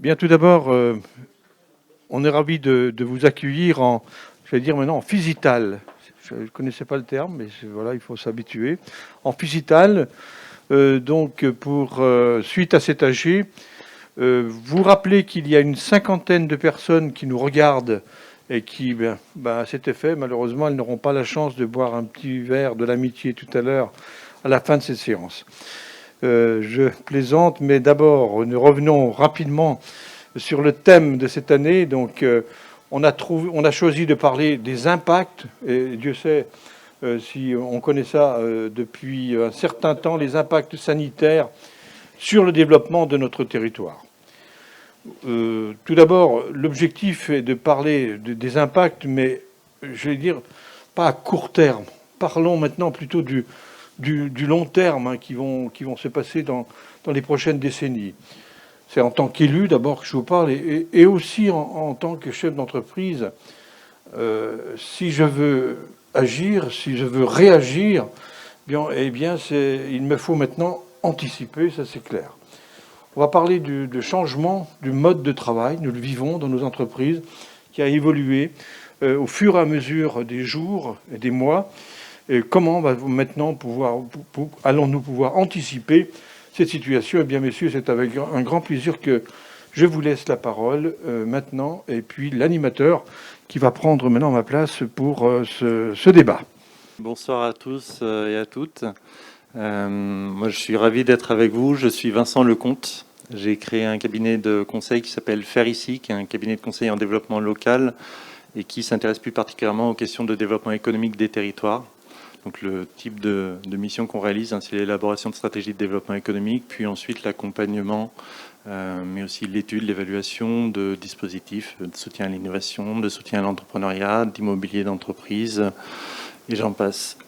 Bien, tout d'abord, on est ravi de vous accueillir je vais dire maintenant en Physital. Je ne connaissais pas le terme, mais voilà, il faut s'habituer. En Physital, donc suite à cet AG, vous rappelez qu'il y a une cinquantaine de personnes qui nous regardent et qui, à cet effet, malheureusement, elles n'auront pas la chance de boire un petit verre de l'amitié tout à l'heure à la fin de cette séance. Je plaisante, mais d'abord, nous revenons rapidement sur le thème de cette année. Donc, on a choisi de parler des impacts, et Dieu sait si on connaît ça depuis un certain temps, les impacts sanitaires sur le développement de notre territoire. Tout d'abord, l'objectif est de parler des impacts, mais je vais dire pas à court terme. Parlons maintenant plutôt du long terme qui vont se passer dans les prochaines décennies. C'est en tant qu'élu d'abord que je vous parle et aussi en tant que chef d'entreprise. Si je veux agir, si je veux réagir, il me faut maintenant anticiper, ça c'est clair. On va parler du changement du mode de travail, nous le vivons dans nos entreprises, qui a évolué au fur et à mesure des jours et des mois. Et comment allons-nous pouvoir anticiper cette situation? Eh bien, messieurs, c'est avec un grand plaisir que je vous laisse la parole maintenant, et puis l'animateur qui va prendre maintenant ma place pour ce débat. Bonsoir à tous et à toutes. Moi, je suis ravi d'être avec vous. Je suis Vincent Lecomte. J'ai créé un cabinet de conseil qui s'appelle Faire Ici, qui est un cabinet de conseil en développement local et qui s'intéresse plus particulièrement aux questions de développement économique des territoires. Donc le type de mission qu'on réalise, c'est l'élaboration de stratégies de développement économique, puis ensuite l'accompagnement, mais aussi l'étude, l'évaluation de dispositifs de soutien à l'innovation, de soutien à l'entrepreneuriat, d'immobilier d'entreprise, et j'en passe.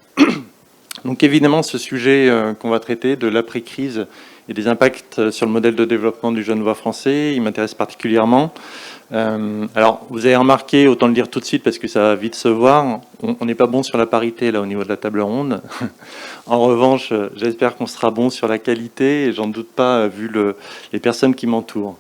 Donc évidemment, ce sujet qu'on va traiter de l'après-crise et des impacts sur le modèle de développement du Genevois français, il m'intéresse particulièrement. Alors, vous avez remarqué, autant le dire tout de suite parce que ça va vite se voir, on n'est pas bon sur la parité là au niveau de la table ronde. En revanche, j'espère qu'on sera bon sur la qualité, et j'en doute pas vu les personnes qui m'entourent.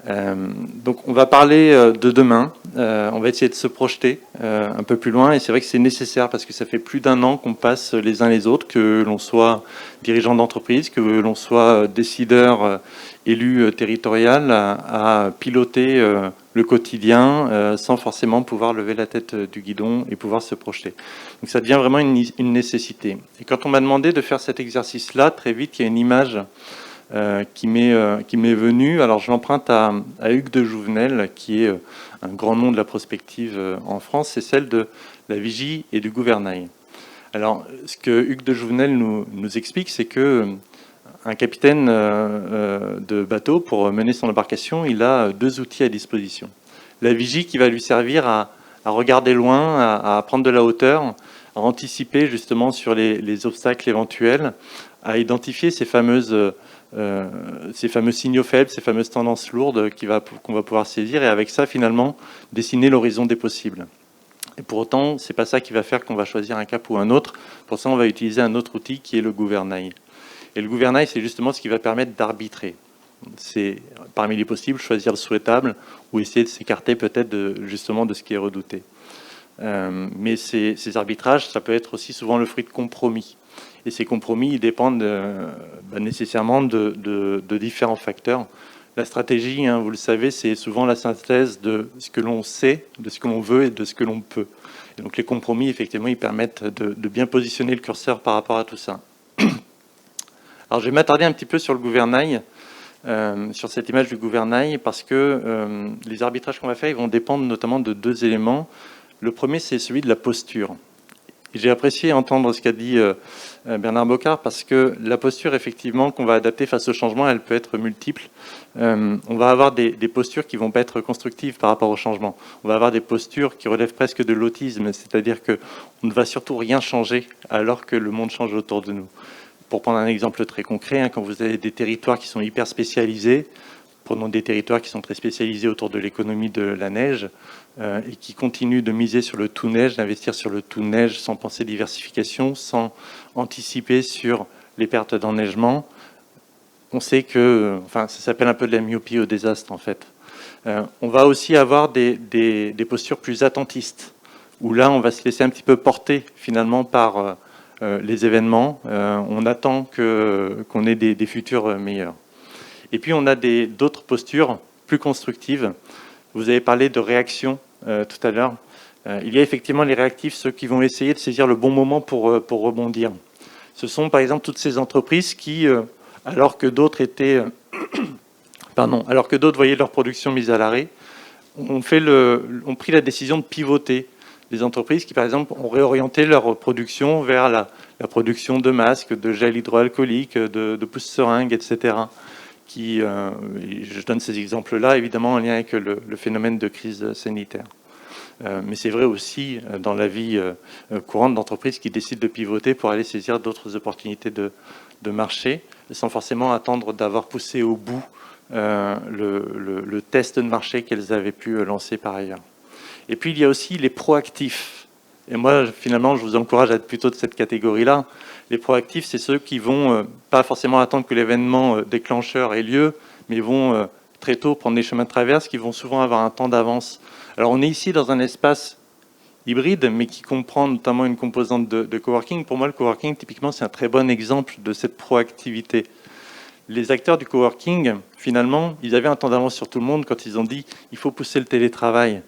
Donc on va parler de demain, on va essayer de se projeter un peu plus loin, et c'est vrai que c'est nécessaire parce que ça fait plus d'1 an qu'on passe les uns les autres, que l'on soit dirigeant d'entreprise, que l'on soit décideur élu territorial, à piloter le quotidien sans forcément pouvoir lever la tête du guidon et pouvoir se projeter. Donc ça devient vraiment une nécessité. Et quand on m'a demandé de faire cet exercice-là, très vite il y a une image qui m'est venu. Alors je l'emprunte à Hugues de Jouvenel, qui est un grand nom de la prospective en France, c'est celle de la vigie et du gouvernail. Alors ce que Hugues de Jouvenel nous explique, c'est que un capitaine de bateau, pour mener son embarcation, il a 2 outils à disposition. La vigie qui va lui servir à regarder loin, à prendre de la hauteur, à anticiper justement sur les obstacles éventuels, à identifier ces fameux signaux faibles, ces fameuses tendances lourdes qu'on va pouvoir saisir, et avec ça, finalement, dessiner l'horizon des possibles. Et pour autant, c'est pas ça qui va faire qu'on va choisir un cap ou un autre. Pour ça, on va utiliser un autre outil qui est le gouvernail. Et le gouvernail, c'est justement ce qui va permettre d'arbitrer. C'est, parmi les possibles, choisir le souhaitable ou essayer de s'écarter peut-être justement de ce qui est redouté. Mais ces arbitrages, ça peut être aussi souvent le fruit de compromis. Et ces compromis, ils dépendent nécessairement de différents facteurs. La stratégie, vous le savez, c'est souvent la synthèse de ce que l'on sait, de ce que l'on veut et de ce que l'on peut. Et donc les compromis, effectivement, ils permettent de bien positionner le curseur par rapport à tout ça. Alors je vais m'attarder un petit peu sur le gouvernail, sur cette image du gouvernail, parce que les arbitrages qu'on va faire, ils vont dépendre notamment de 2 éléments. Le premier, c'est celui de la posture. J'ai apprécié entendre ce qu'a dit Bernard Bocard, parce que la posture, effectivement, qu'on va adapter face au changement, elle peut être multiple. On va avoir des postures qui ne vont pas être constructives par rapport au changement. On va avoir des postures qui relèvent presque de l'autisme, c'est-à-dire qu'on ne va surtout rien changer alors que le monde change autour de nous. Pour prendre un exemple très concret, quand vous avez des territoires qui sont hyper spécialisés, prenons des territoires qui sont très spécialisés autour de l'économie de la neige et qui continuent de miser sur le tout neige, d'investir sur le tout neige sans penser diversification, sans anticiper sur les pertes d'enneigement, on sait que, enfin, ça s'appelle un peu de la myopie au désastre en fait. On va aussi avoir des postures plus attentistes, où là, on va se laisser un petit peu porter finalement par les événements. On attend qu'on ait des futurs meilleurs. Et puis, on a d'autres postures plus constructives. Vous avez parlé de réaction tout à l'heure. Il y a effectivement les réactifs, ceux qui vont essayer de saisir le bon moment pour rebondir. Ce sont par exemple toutes ces entreprises qui, alors que d'autres étaient... alors que d'autres voyaient leur production mise à l'arrêt, ont pris la décision de pivoter. Des entreprises qui, par exemple, ont réorienté leur production vers la production de masques, de gel hydroalcoolique, de pousse-seringues, etc. Je donne ces exemples-là, évidemment, en lien avec le phénomène de crise sanitaire. Mais c'est vrai aussi dans la vie courante d'entreprises qui décident de pivoter pour aller saisir d'autres opportunités de marché, sans forcément attendre d'avoir poussé au bout le test de marché qu'elles avaient pu lancer par ailleurs. Et puis il y a aussi les proactifs. Et moi, finalement, je vous encourage à être plutôt de cette catégorie-là. Les proactifs, c'est ceux qui vont pas forcément attendre que l'événement déclencheur ait lieu, mais vont très tôt prendre des chemins de traverse, qui vont souvent avoir un temps d'avance. Alors on est ici dans un espace hybride, mais qui comprend notamment une composante de coworking. Pour moi, le coworking, typiquement, c'est un très bon exemple de cette proactivité. Les acteurs du coworking, finalement, ils avaient un temps d'avance sur tout le monde quand ils ont dit il faut pousser le télétravail.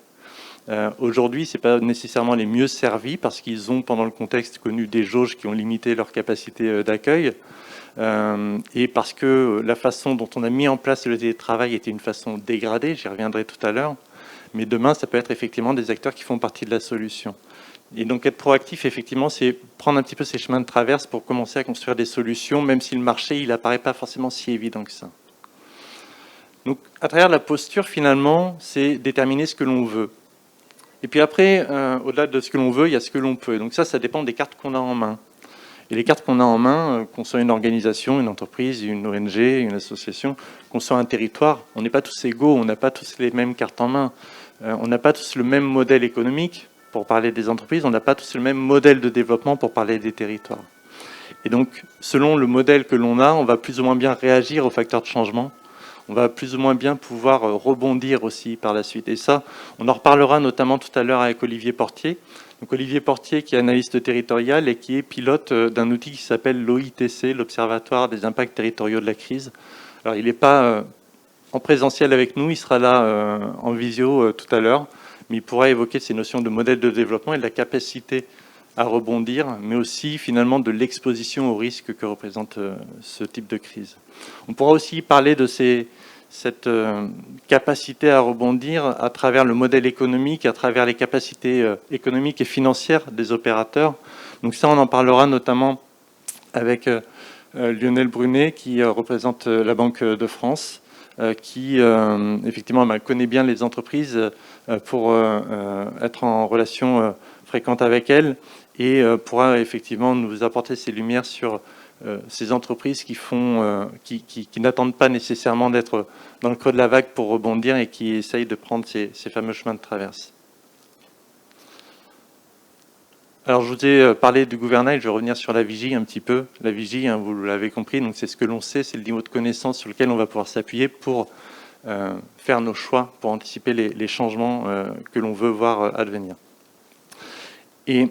Aujourd'hui, ce n'est pas nécessairement les mieux servis parce qu'ils ont, pendant le contexte, connu des jauges qui ont limité leur capacité d'accueil et parce que la façon dont on a mis en place le télétravail était une façon dégradée, j'y reviendrai tout à l'heure, mais demain, ça peut être effectivement des acteurs qui font partie de la solution. Et donc être proactif, effectivement, c'est prendre un petit peu ces chemins de traverse pour commencer à construire des solutions, même si le marché, il n'apparaît pas forcément si évident que ça. Donc, à travers la posture, finalement, c'est déterminer ce que l'on veut. Et puis après, au-delà de ce que l'on veut, il y a ce que l'on peut. Et donc ça dépend des cartes qu'on a en main. Et les cartes qu'on a en main, qu'on soit une organisation, une entreprise, une ONG, une association, qu'on soit un territoire, on n'est pas tous égaux, on n'a pas tous les mêmes cartes en main. On n'a pas tous le même modèle économique pour parler des entreprises, on n'a pas tous le même modèle de développement pour parler des territoires. Et donc, selon le modèle que l'on a, on va plus ou moins bien réagir aux facteurs de changement. On va plus ou moins bien pouvoir rebondir aussi par la suite. Et ça, on en reparlera notamment tout à l'heure avec Olivier Portier. Donc Olivier Portier, qui est analyste territorial et qui est pilote d'un outil qui s'appelle l'OITC, l'Observatoire des impacts territoriaux de la crise. Alors, il n'est pas en présentiel avec nous, il sera là en visio tout à l'heure, mais il pourra évoquer ces notions de modèle de développement et de la capacité à rebondir, mais aussi finalement de l'exposition au risque que représente ce type de crise. On pourra aussi parler de cette capacité à rebondir à travers le modèle économique, à travers les capacités économiques et financières des opérateurs. Donc ça, on en parlera notamment avec Lionel Brunet, qui représente la Banque de France, qui effectivement connaît bien les entreprises pour être en relation fréquente avec elles et pourra effectivement nous apporter ses lumières sur ces entreprises qui n'attendent pas nécessairement d'être dans le creux de la vague pour rebondir et qui essayent de prendre ces fameux chemins de traverse. Alors je vous ai parlé du gouvernail, je vais revenir sur la vigie un petit peu. La vigie, vous l'avez compris, donc c'est ce que l'on sait, c'est le niveau de connaissance sur lequel on va pouvoir s'appuyer pour faire nos choix, pour anticiper les changements que l'on veut voir advenir. Et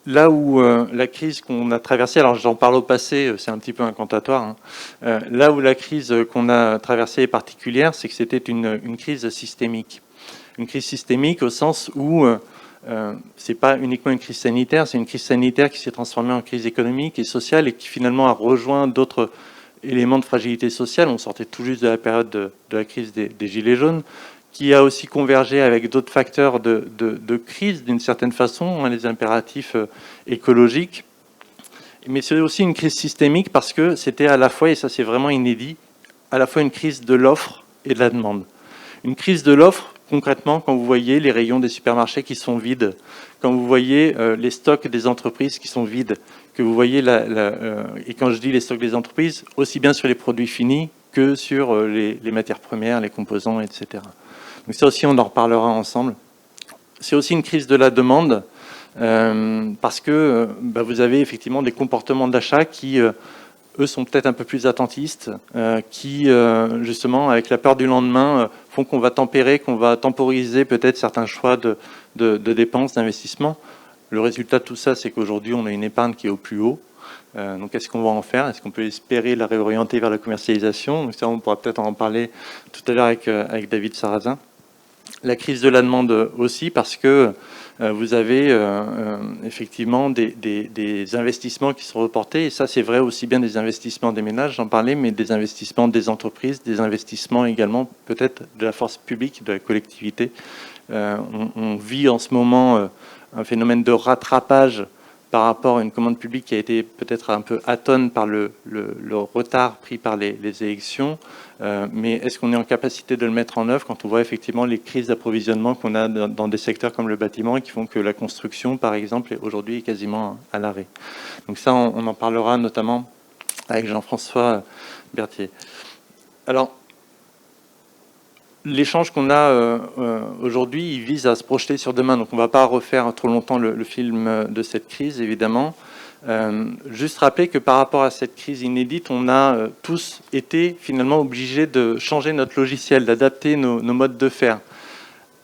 là où la crise qu'on a traversée, alors j'en parle au passé, c'est un petit peu incantatoire, là où la crise qu'on a traversée est particulière, c'est que c'était une crise systémique. Une crise systémique au sens où c'est pas uniquement une crise sanitaire, c'est une crise sanitaire qui s'est transformée en crise économique et sociale et qui finalement a rejoint d'autres éléments de fragilité sociale. On sortait tout juste de la période de la crise des Gilets jaunes, qui a aussi convergé avec d'autres facteurs de crise d'une certaine façon, les impératifs écologiques. Mais c'est aussi une crise systémique parce que c'était à la fois, et ça c'est vraiment inédit, à la fois une crise de l'offre et de la demande. Une crise de l'offre, concrètement, quand vous voyez les rayons des supermarchés qui sont vides, quand vous voyez les stocks des entreprises qui sont vides, que vous voyez et quand je dis les stocks des entreprises, aussi bien sur les produits finis que sur les matières premières, les composants, etc. Donc ça aussi, on en reparlera ensemble. C'est aussi une crise de la demande parce que vous avez effectivement des comportements d'achat qui eux sont peut-être un peu plus attentistes, qui, justement, avec la peur du lendemain, font qu'on va tempérer, qu'on va temporiser peut-être certains choix de dépenses, d'investissement. Le résultat de tout ça, c'est qu'aujourd'hui, on a une épargne qui est au plus haut. Donc, qu'est-ce qu'on va en faire? Est-ce qu'on peut espérer la réorienter vers la commercialisation? Donc, ça, on pourra peut-être en parler tout à l'heure avec David Sarrazin. La crise de la demande aussi, parce que vous avez effectivement des investissements qui sont reportés, et ça c'est vrai aussi bien des investissements des ménages, j'en parlais, mais des investissements des entreprises, des investissements également peut-être de la force publique, de la collectivité. On vit en ce moment un phénomène de rattrapage par rapport à une commande publique qui a été peut-être un peu atone par le retard pris par les élections. Mais est-ce qu'on est en capacité de le mettre en œuvre quand on voit effectivement les crises d'approvisionnement qu'on a dans des secteurs comme le bâtiment, qui font que la construction, par exemple, aujourd'hui est quasiment à l'arrêt. Donc ça, on en parlera notamment avec Jean-François Berthier. Alors, l'échange qu'on a aujourd'hui, il vise à se projeter sur demain. Donc on ne va pas refaire trop longtemps le film de cette crise, évidemment. Juste rappeler que par rapport à cette crise inédite, on a tous été finalement obligés de changer notre logiciel, d'adapter nos modes de faire.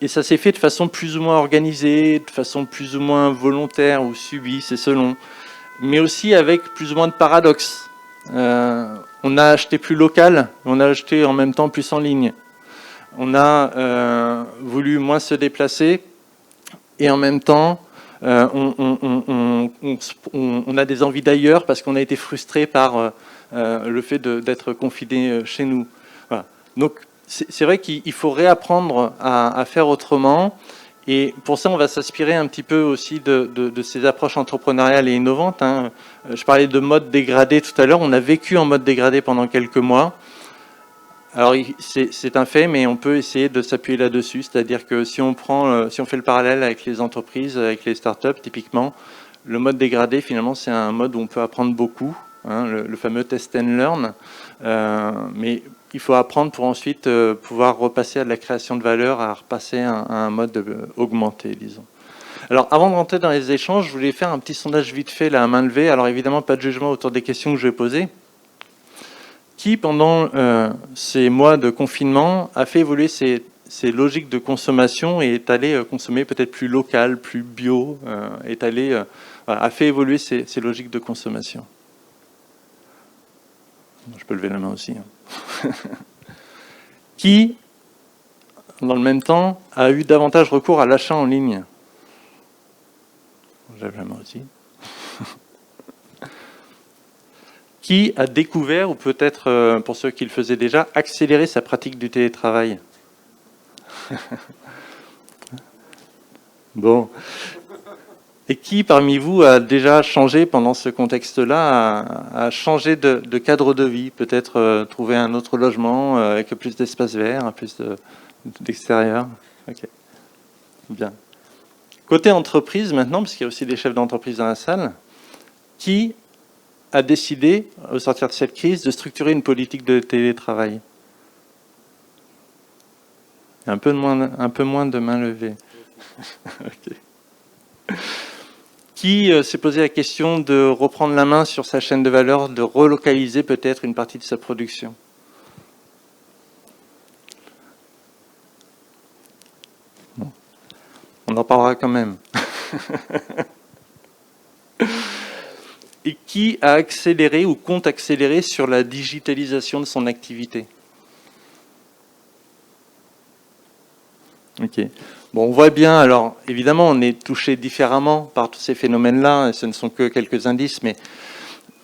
Et ça s'est fait de façon plus ou moins organisée, de façon plus ou moins volontaire ou subie, c'est selon. Mais aussi avec plus ou moins de paradoxes. On a acheté plus local, on a acheté en même temps plus en ligne. On a voulu moins se déplacer et en même temps, on a des envies d'ailleurs parce qu'on a été frustré par le fait d'être confiné chez nous. Voilà. Donc c'est vrai qu'il faut réapprendre à faire autrement. Et pour ça, on va s'inspirer un petit peu aussi de ces approches entrepreneuriales et innovantes. Hein. Je parlais de mode dégradé tout à l'heure. On a vécu en mode dégradé pendant quelques mois. Alors c'est un fait, mais on peut essayer de s'appuyer là-dessus. C'est-à-dire que si on fait le parallèle avec les entreprises, avec les startups, typiquement, le mode dégradé, finalement, c'est un mode où on peut apprendre beaucoup, hein, le fameux test and learn. Mais il faut apprendre pour ensuite pouvoir repasser à de la création de valeur, à repasser à un mode augmenté, disons. Alors, avant de rentrer dans les échanges, je voulais faire un petit sondage vite fait, là, à main levée. Alors, évidemment, pas de jugement autour des questions que je vais poser. Qui, pendant ces mois de confinement, a fait évoluer ses logiques de consommation et est allé consommer peut-être plus local, plus bio, a fait évoluer ses logiques de consommation? Je peux lever la main aussi. Hein. Qui, dans le même temps, a eu davantage recours à l'achat en ligne? Je lève la main aussi. Qui a découvert, ou peut-être pour ceux qui le faisaient déjà, accéléré sa pratique du télétravail? Bon. Et qui, parmi vous, a déjà changé pendant ce contexte-là, a changé de cadre de vie, peut-être trouvé un autre logement avec plus d'espace vert, plus d'extérieur? Ok. Bien. Côté entreprise maintenant, parce qu'il y a aussi des chefs d'entreprise dans la salle, qui a décidé, au sortir de cette crise, de structurer une politique de télétravail? Un peu moins de mains levées. Okay. Qui s'est posé la question de reprendre la main sur sa chaîne de valeur, de relocaliser peut-être une partie de sa production? Bon. On en parlera quand même. Et qui a accéléré ou compte accélérer sur la digitalisation de son activité? Ok. Bon, on voit bien, alors évidemment, on est touché différemment par tous ces phénomènes-là, et ce ne sont que quelques indices, mais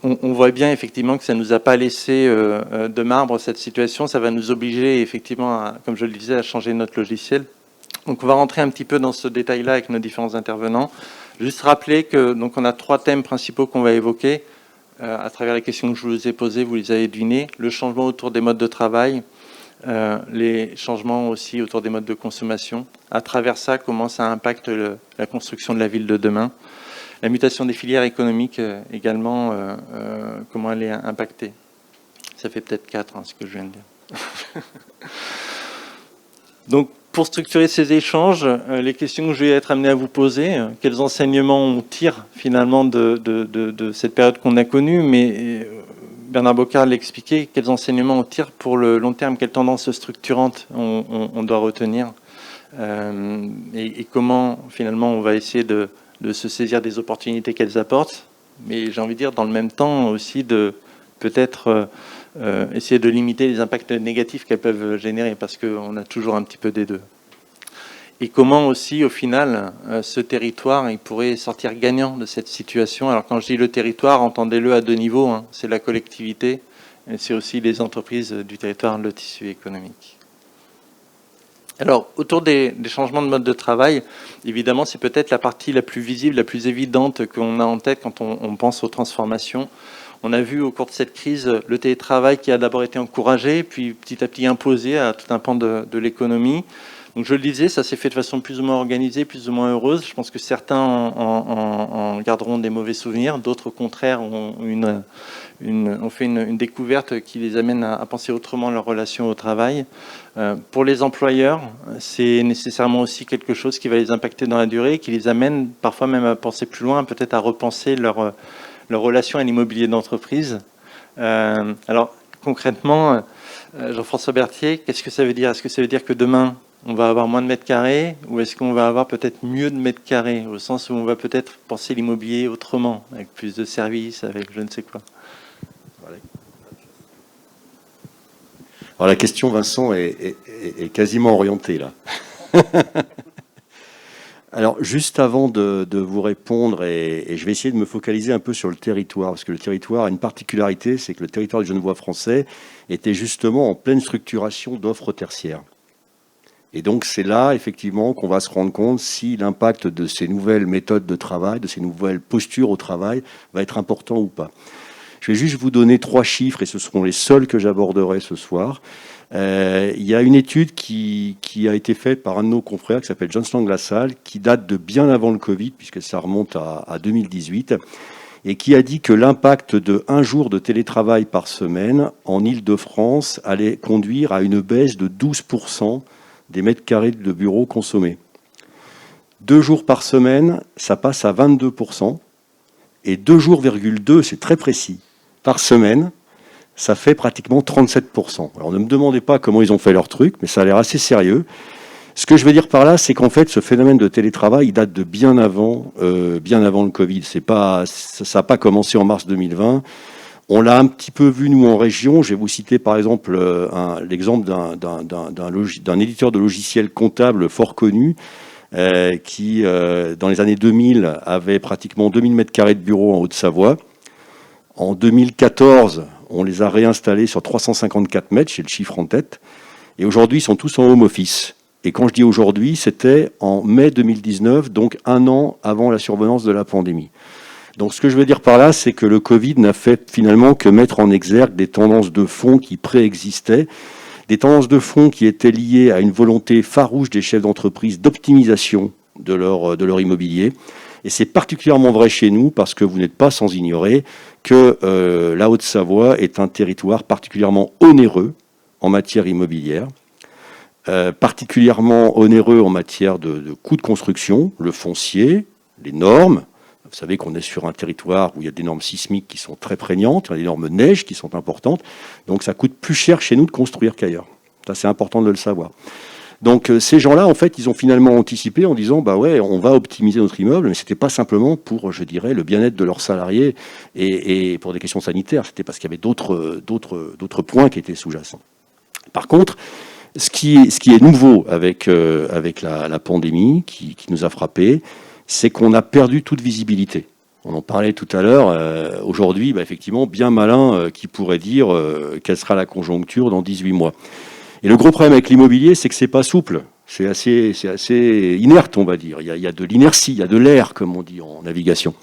on voit bien effectivement que ça ne nous a pas laissé de marbre cette situation. Ça va nous obliger effectivement, comme je le disais, à changer notre logiciel. Donc on va rentrer un petit peu dans ce détail-là avec nos différents intervenants. Juste rappeler que donc on a 3 thèmes principaux qu'on va évoquer à travers les questions que je vous ai posées, vous les avez devinées. Le changement autour des modes de travail, les changements aussi autour des modes de consommation. À travers ça, comment ça impacte la construction de la ville de demain. La mutation des filières économiques également, comment elle est impactée. Ça fait peut-être 4, ce que je viens de dire. Donc, pour structurer ces échanges, les questions que je vais être amené à vous poser, quels enseignements on tire finalement de cette période qu'on a connue, mais Bernard Bocard l'expliquait, quels enseignements on tire pour le long terme, quelles tendances structurantes on doit retenir, et comment finalement on va essayer de se saisir des opportunités qu'elles apportent, mais j'ai envie de dire dans le même temps aussi de peut-être essayer de limiter les impacts négatifs qu'elles peuvent générer, parce qu'on a toujours un petit peu des deux. Et comment aussi, au final, ce territoire, il pourrait sortir gagnant de cette situation. Alors quand je dis le territoire, entendez-le à deux niveaux, hein. C'est la collectivité, et c'est aussi les entreprises du territoire, le tissu économique. Alors, autour des changements de mode de travail, évidemment, c'est peut-être la partie la plus visible, la plus évidente qu'on a en tête quand on pense aux transformations. On a vu au cours de cette crise le télétravail qui a d'abord été encouragé, puis petit à petit imposé à tout un pan de l'économie. Donc je le disais, ça s'est fait de façon plus ou moins organisée, plus ou moins heureuse. Je pense que certains en garderont des mauvais souvenirs, d'autres au contraire ont fait une découverte qui les amène à penser autrement leur relation au travail. Pour les employeurs, c'est nécessairement aussi quelque chose qui va les impacter dans la durée, qui les amène parfois même à penser plus loin, peut-être à repenser leur relation à l'immobilier d'entreprise. Alors concrètement, Jean-François Berthier, qu'est-ce que ça veut dire? Est-ce que ça veut dire que demain, on va avoir moins de mètres carrés, ou est-ce qu'on va avoir peut-être mieux de mètres carrés, au sens où on va peut-être penser l'immobilier autrement, avec plus de services, avec je ne sais quoi. Alors la question, Vincent, est quasiment orientée là. Alors juste avant de vous répondre, et je vais essayer de me focaliser un peu sur le territoire, parce que le territoire a une particularité, c'est que le territoire du Genevois français était justement en pleine structuration d'offres tertiaires. Et donc c'est là, effectivement, qu'on va se rendre compte si l'impact de ces nouvelles méthodes de travail, de ces nouvelles postures au travail, va être important ou pas. Je vais juste vous donner 3 chiffres, et ce seront les seuls que j'aborderai ce soir. Il y a une étude qui a été faite par un de nos confrères, qui s'appelle John Slang-Lassalle, qui date de bien avant le Covid, puisque ça remonte à 2018, et qui a dit que l'impact de 1 jour de télétravail par semaine en Île-de-France allait conduire à une baisse de 12% des mètres carrés de bureaux consommés. 2 jours par semaine, ça passe à 22%, et 2 jours,2, c'est très précis, par semaine, ça fait pratiquement 37%. Alors ne me demandez pas comment ils ont fait leur truc, mais ça a l'air assez sérieux. Ce que je veux dire par là, c'est qu'en fait, ce phénomène de télétravail, il date de bien avant le Covid. Ça n'a pas commencé en mars 2020. On l'a un petit peu vu, nous, en région. Je vais vous citer, par exemple, l'exemple d'un éditeur de logiciels comptables fort connu, qui, dans les années 2000, avait pratiquement 2000 mètres carrés de bureaux en Haute-Savoie. En 2014, on les a réinstallés sur 354 mètres, j'ai le chiffre en tête. Et aujourd'hui, ils sont tous en home office. Et quand je dis aujourd'hui, c'était en mai 2019, donc 1 an avant la survenance de la pandémie. Donc ce que je veux dire par là, c'est que le Covid n'a fait finalement que mettre en exergue des tendances de fond qui préexistaient, des tendances de fond qui étaient liées à une volonté farouche des chefs d'entreprise d'optimisation de leur immobilier. Et c'est particulièrement vrai chez nous parce que vous n'êtes pas sans ignorer que la Haute-Savoie est un territoire particulièrement onéreux en matière immobilière, particulièrement onéreux en matière de coûts de construction, le foncier, les normes. Vous savez qu'on est sur un territoire où il y a des normes sismiques qui sont très prégnantes, il y a des normes neige qui sont importantes, donc ça coûte plus cher chez nous de construire qu'ailleurs. Ça, c'est important de le savoir. Donc ces gens-là, en fait, ils ont finalement anticipé en disant, bah ouais, on va optimiser notre immeuble, mais c'était pas simplement pour, je dirais, le bien-être de leurs salariés et pour des questions sanitaires, c'était parce qu'il y avait d'autres points qui étaient sous-jacents. Par contre, ce qui est nouveau avec la pandémie qui nous a frappés, c'est qu'on a perdu toute visibilité. On en parlait tout à l'heure. Aujourd'hui, bah, effectivement, bien malin qui pourrait dire quelle sera la conjoncture dans 18 mois. Et le gros problème avec l'immobilier, c'est que c'est pas souple. C'est assez inerte, on va dire. Il y a de l'inertie, il y a de l'air, comme on dit en navigation.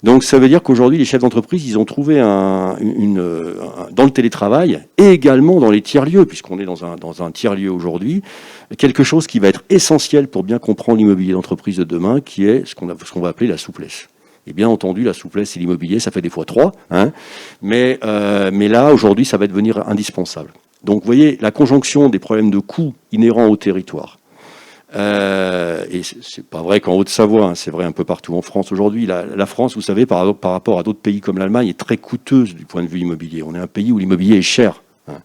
Donc ça veut dire qu'aujourd'hui, les chefs d'entreprise, ils ont trouvé dans le télétravail et également dans les tiers-lieux, puisqu'on est dans un tiers-lieu aujourd'hui, quelque chose qui va être essentiel pour bien comprendre l'immobilier d'entreprise de demain, qui est ce qu'on va appeler la souplesse. Et bien entendu, la souplesse et l'immobilier, ça fait des fois 3, hein, mais là, aujourd'hui, ça va devenir indispensable. Donc vous voyez, la conjonction des problèmes de coûts inhérents au territoire, Et c'est pas vrai qu'en Haute-Savoie, hein, c'est vrai un peu partout en France aujourd'hui. La France, vous savez, par rapport à d'autres pays comme l'Allemagne, est très coûteuse du point de vue immobilier. On est un pays où l'immobilier est cher, hein.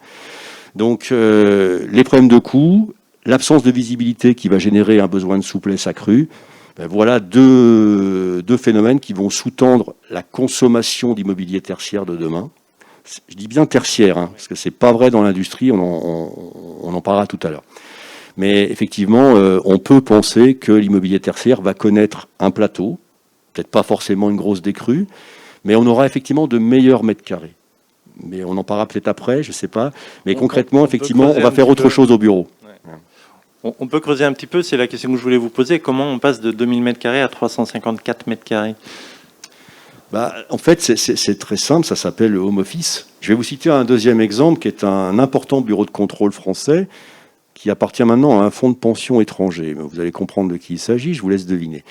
Donc, les problèmes de coûts, l'absence de visibilité qui va générer un besoin de souplesse accrue, ben voilà deux phénomènes qui vont sous-tendre la consommation d'immobilier tertiaire de demain. Je dis bien tertiaire, hein, parce que c'est pas vrai dans l'industrie, on en parlera tout à l'heure. Mais effectivement, on peut penser que l'immobilier tertiaire va connaître un plateau, peut-être pas forcément une grosse décrue, mais on aura effectivement de meilleurs mètres carrés. Mais on en parlera peut-être après, je ne sais pas. Mais concrètement, effectivement, on va faire autre chose au bureau. Ouais. On peut creuser un petit peu, c'est la question que je voulais vous poser. Comment on passe de 2000 m² à 354 m²? En fait, c'est très simple, ça s'appelle le home office. Je vais vous citer un deuxième exemple qui est un important bureau de contrôle français qui appartient maintenant à un fonds de pension étranger. Vous allez comprendre de qui il s'agit, je vous laisse deviner.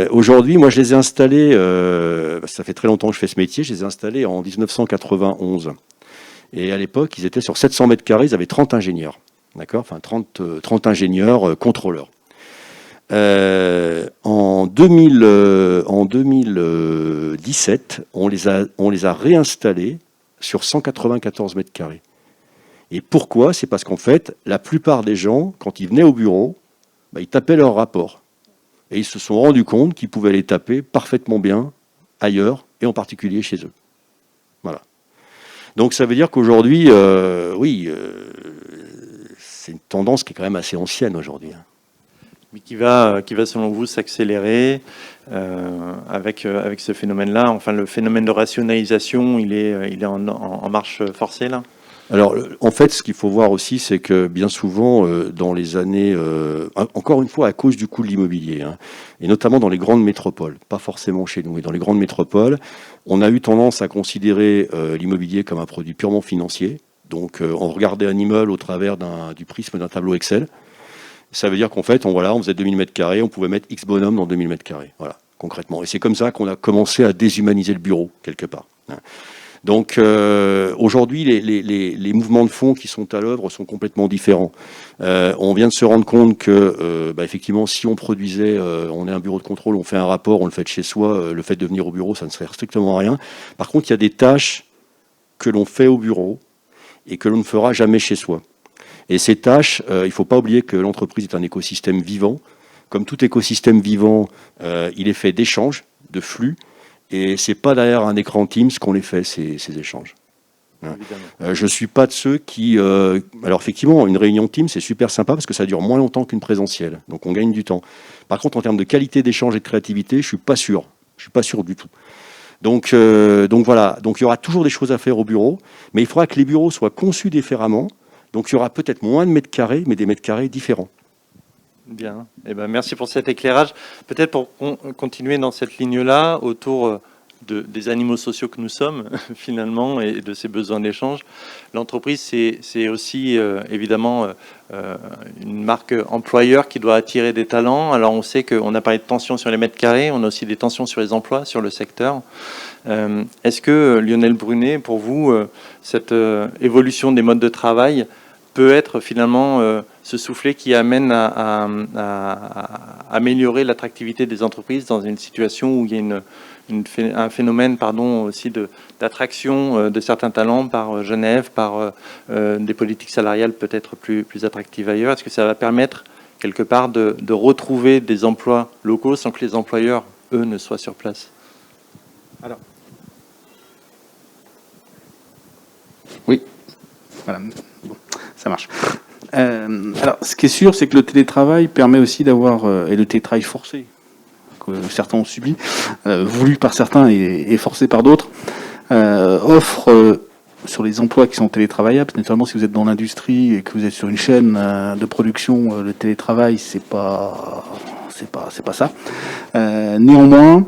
Aujourd'hui, moi, je les ai installés, ça fait très longtemps que je fais ce métier, je les ai installés en 1991. Et à l'époque, ils étaient sur 700 m², ils avaient 30 ingénieurs, d'accord, enfin 30 ingénieurs contrôleurs. En 2017, on les a réinstallés sur 194 m². Et pourquoi? C'est parce qu'en fait, la plupart des gens, quand ils venaient au bureau, ils tapaient leur rapport. Et ils se sont rendus compte qu'ils pouvaient les taper parfaitement bien ailleurs, et en particulier chez eux. Voilà. Donc ça veut dire qu'aujourd'hui, c'est une tendance qui est quand même assez ancienne aujourd'hui. Mais qui va selon vous s'accélérer avec ce phénomène-là. Enfin, le phénomène de rationalisation, il est en marche forcée là. Alors, en fait, ce qu'il faut voir aussi, c'est que bien souvent, dans les années, encore une fois, à cause du coût de l'immobilier, hein, et notamment dans les grandes métropoles, pas forcément chez nous, mais dans les grandes métropoles, on a eu tendance à considérer l'immobilier comme un produit purement financier. Donc, on regardait un immeuble au travers du prisme d'un tableau Excel. Ça veut dire qu'en fait, on faisait 2000 m², on pouvait mettre X bonhomme dans 2000 m², voilà, concrètement. Et c'est comme ça qu'on a commencé à déshumaniser le bureau, quelque part. Donc aujourd'hui, les mouvements de fond qui sont à l'œuvre sont complètement différents. On vient de se rendre compte que, effectivement, si on produisait, on est un bureau de contrôle, on fait un rapport, on le fait de chez soi, le fait de venir au bureau, ça ne serait strictement rien. Par contre, il y a des tâches que l'on fait au bureau et que l'on ne fera jamais chez soi. Et ces tâches, il ne faut pas oublier que l'entreprise est un écosystème vivant. Comme tout écosystème vivant, il est fait d'échanges, de flux. Et c'est pas derrière un écran Teams qu'on les fait, ces échanges. Je suis pas de ceux qui... alors effectivement, une réunion Teams, c'est super sympa parce que ça dure moins longtemps qu'une présentielle. Donc on gagne du temps. Par contre, en termes de qualité d'échange et de créativité, je suis pas sûr. Je suis pas sûr du tout. Donc voilà. Donc il y aura toujours des choses à faire au bureau, mais il faudra que les bureaux soient conçus différemment. Donc il y aura peut-être moins de mètres carrés, mais des mètres carrés différents. Bien. Merci pour cet éclairage. Peut-être pour continuer dans cette ligne-là, autour des animaux sociaux que nous sommes, finalement, et de ces besoins d'échange. L'entreprise, c'est aussi, évidemment, une marque employeur qui doit attirer des talents. Alors, on sait qu'on a parlé de tensions sur les mètres carrés, on a aussi des tensions sur les emplois, sur le secteur. Est-ce que, Lionel Brunet, pour vous, cette évolution des modes de travail peut être finalement ce soufflet qui amène à améliorer l'attractivité des entreprises dans une situation où il y a un phénomène aussi d'attraction de certains talents par Genève, par des politiques salariales peut-être plus attractives ailleurs? Est-ce que ça va permettre quelque part de retrouver des emplois locaux sans que les employeurs, eux, ne soient sur place? Alors, oui, voilà. Bon, ça marche. Alors, ce qui est sûr, c'est que le télétravail permet aussi d'avoir, et le télétravail forcé, que certains ont subi, voulu par certains et forcé par d'autres, offre sur les emplois qui sont télétravaillables, notamment si vous êtes dans l'industrie et que vous êtes sur une chaîne de production, le télétravail, c'est pas ça. Néanmoins,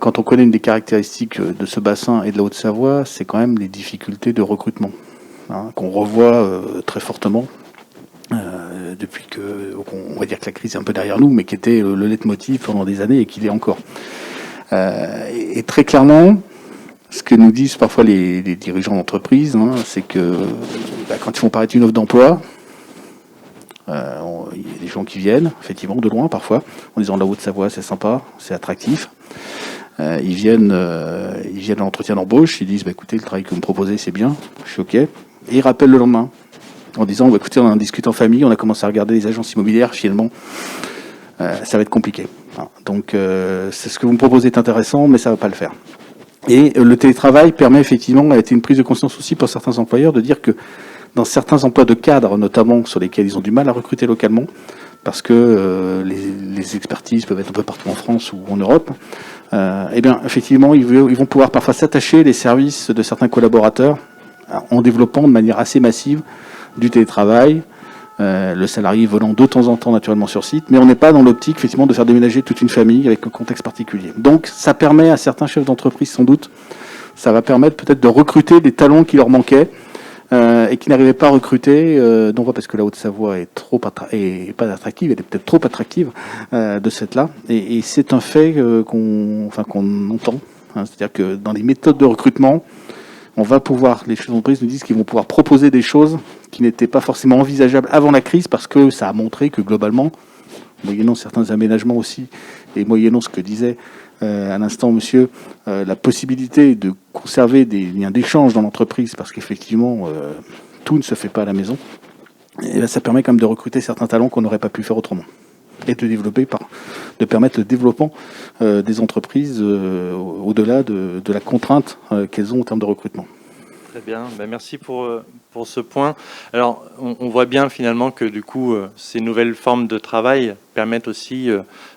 quand on connaît une des caractéristiques de ce bassin et de la Haute-Savoie, c'est quand même les difficultés de recrutement, qu'on revoit très fortement depuis on va dire que la crise est un peu derrière nous, mais qui était le leitmotiv pendant des années et qui l'est encore. Et très clairement, ce que nous disent parfois les dirigeants d'entreprise, c'est que quand ils font paraître une offre d'emploi, Il y a des gens qui viennent, effectivement, de loin parfois, en disant la Haute-Savoie, c'est sympa, c'est attractif. Ils viennent à l'entretien d'embauche, ils disent écoutez, le travail que vous me proposez, c'est bien, je suis OK. Et ils rappellent le lendemain en disant écoutez, on en discute en famille, on a commencé à regarder les agences immobilières, finalement, ça va être compliqué. Donc, c'est ce que vous me proposez est intéressant, mais ça ne va pas le faire. Et le télétravail permet effectivement, a été une prise de conscience aussi pour certains employeurs, de dire que dans certains emplois de cadre, notamment sur lesquels ils ont du mal à recruter localement, parce que les expertises peuvent être un peu partout en France ou en Europe, eh bien, effectivement, ils vont pouvoir parfois s'attacher les services de certains collaborateurs en développant de manière assez massive du télétravail, le salarié volant de temps en temps naturellement sur site, mais on n'est pas dans l'optique effectivement de faire déménager toute une famille avec un contexte particulier. Donc ça permet à certains chefs d'entreprise sans doute, ça va permettre peut-être de recruter des talents qui leur manquaient et qui n'arrivaient pas à recruter, non pas parce que la Haute-Savoie est pas attractive, elle est peut-être trop attractive de cette là, et c'est un fait qu'on entend, c'est-à-dire que dans les méthodes de recrutement, on va pouvoir, les chefs d'entreprise nous disent qu'ils vont pouvoir proposer des choses qui n'étaient pas forcément envisageables avant la crise, parce que ça a montré que globalement, moyennant certains aménagements aussi, et moyennant ce que disait à l'instant monsieur, la possibilité de conserver des liens d'échange dans l'entreprise, parce qu'effectivement, tout ne se fait pas à la maison, et là, ça permet quand même de recruter certains talents qu'on n'aurait pas pu faire autrement. Et de permettre le développement des entreprises au-delà de la contrainte qu'elles ont en termes de recrutement. Très bien, merci pour ce point. Alors, on voit bien finalement que du coup, ces nouvelles formes de travail permettent aussi,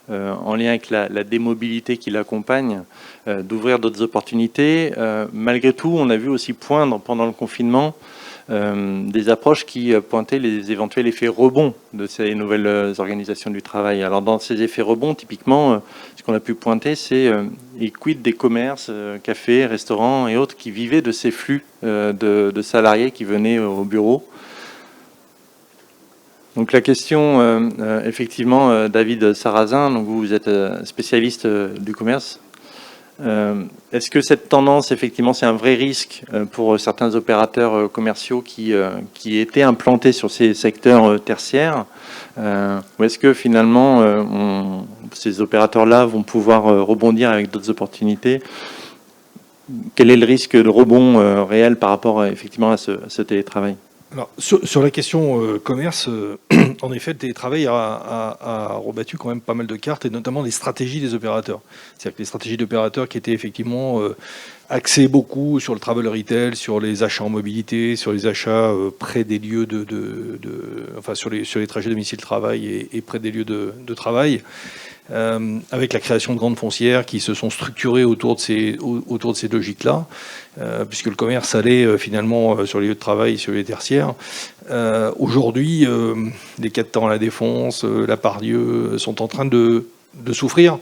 en lien avec la démobilité qui l'accompagne, d'ouvrir d'autres opportunités. Malgré tout, on a vu aussi poindre pendant le confinement des approches qui pointaient les éventuels effets rebonds de ces nouvelles organisations du travail. Alors dans ces effets rebonds, typiquement, ce qu'on a pu pointer, c'est les quid des commerces, cafés, restaurants et autres qui vivaient de ces flux de salariés qui venaient au bureau. Donc la question, effectivement, David Sarrazin, donc vous êtes spécialiste du commerce. Est-ce que cette tendance, effectivement, c'est un vrai risque pour certains opérateurs commerciaux qui étaient implantés sur ces secteurs tertiaires, ou est-ce que finalement ces opérateurs-là vont pouvoir rebondir avec d'autres opportunités? Quel est le risque de rebond réel par rapport effectivement à ce télétravail? Alors, sur la question commerce, en effet, le télétravail a rebattu quand même pas mal de cartes, et notamment les stratégies des opérateurs. C'est-à-dire que les stratégies d'opérateurs qui étaient effectivement axées beaucoup sur le travel retail, sur les achats en mobilité, sur les achats près des lieux enfin sur les trajets domicile-travail et près des lieux de travail, avec la création de grandes foncières qui se sont structurées autour de ces logiques-là, puisque le commerce allait finalement sur les lieux de travail, sur les tertiaires. Aujourd'hui, les 4 temps à la Défense, la Pardieu sont en train de souffrir,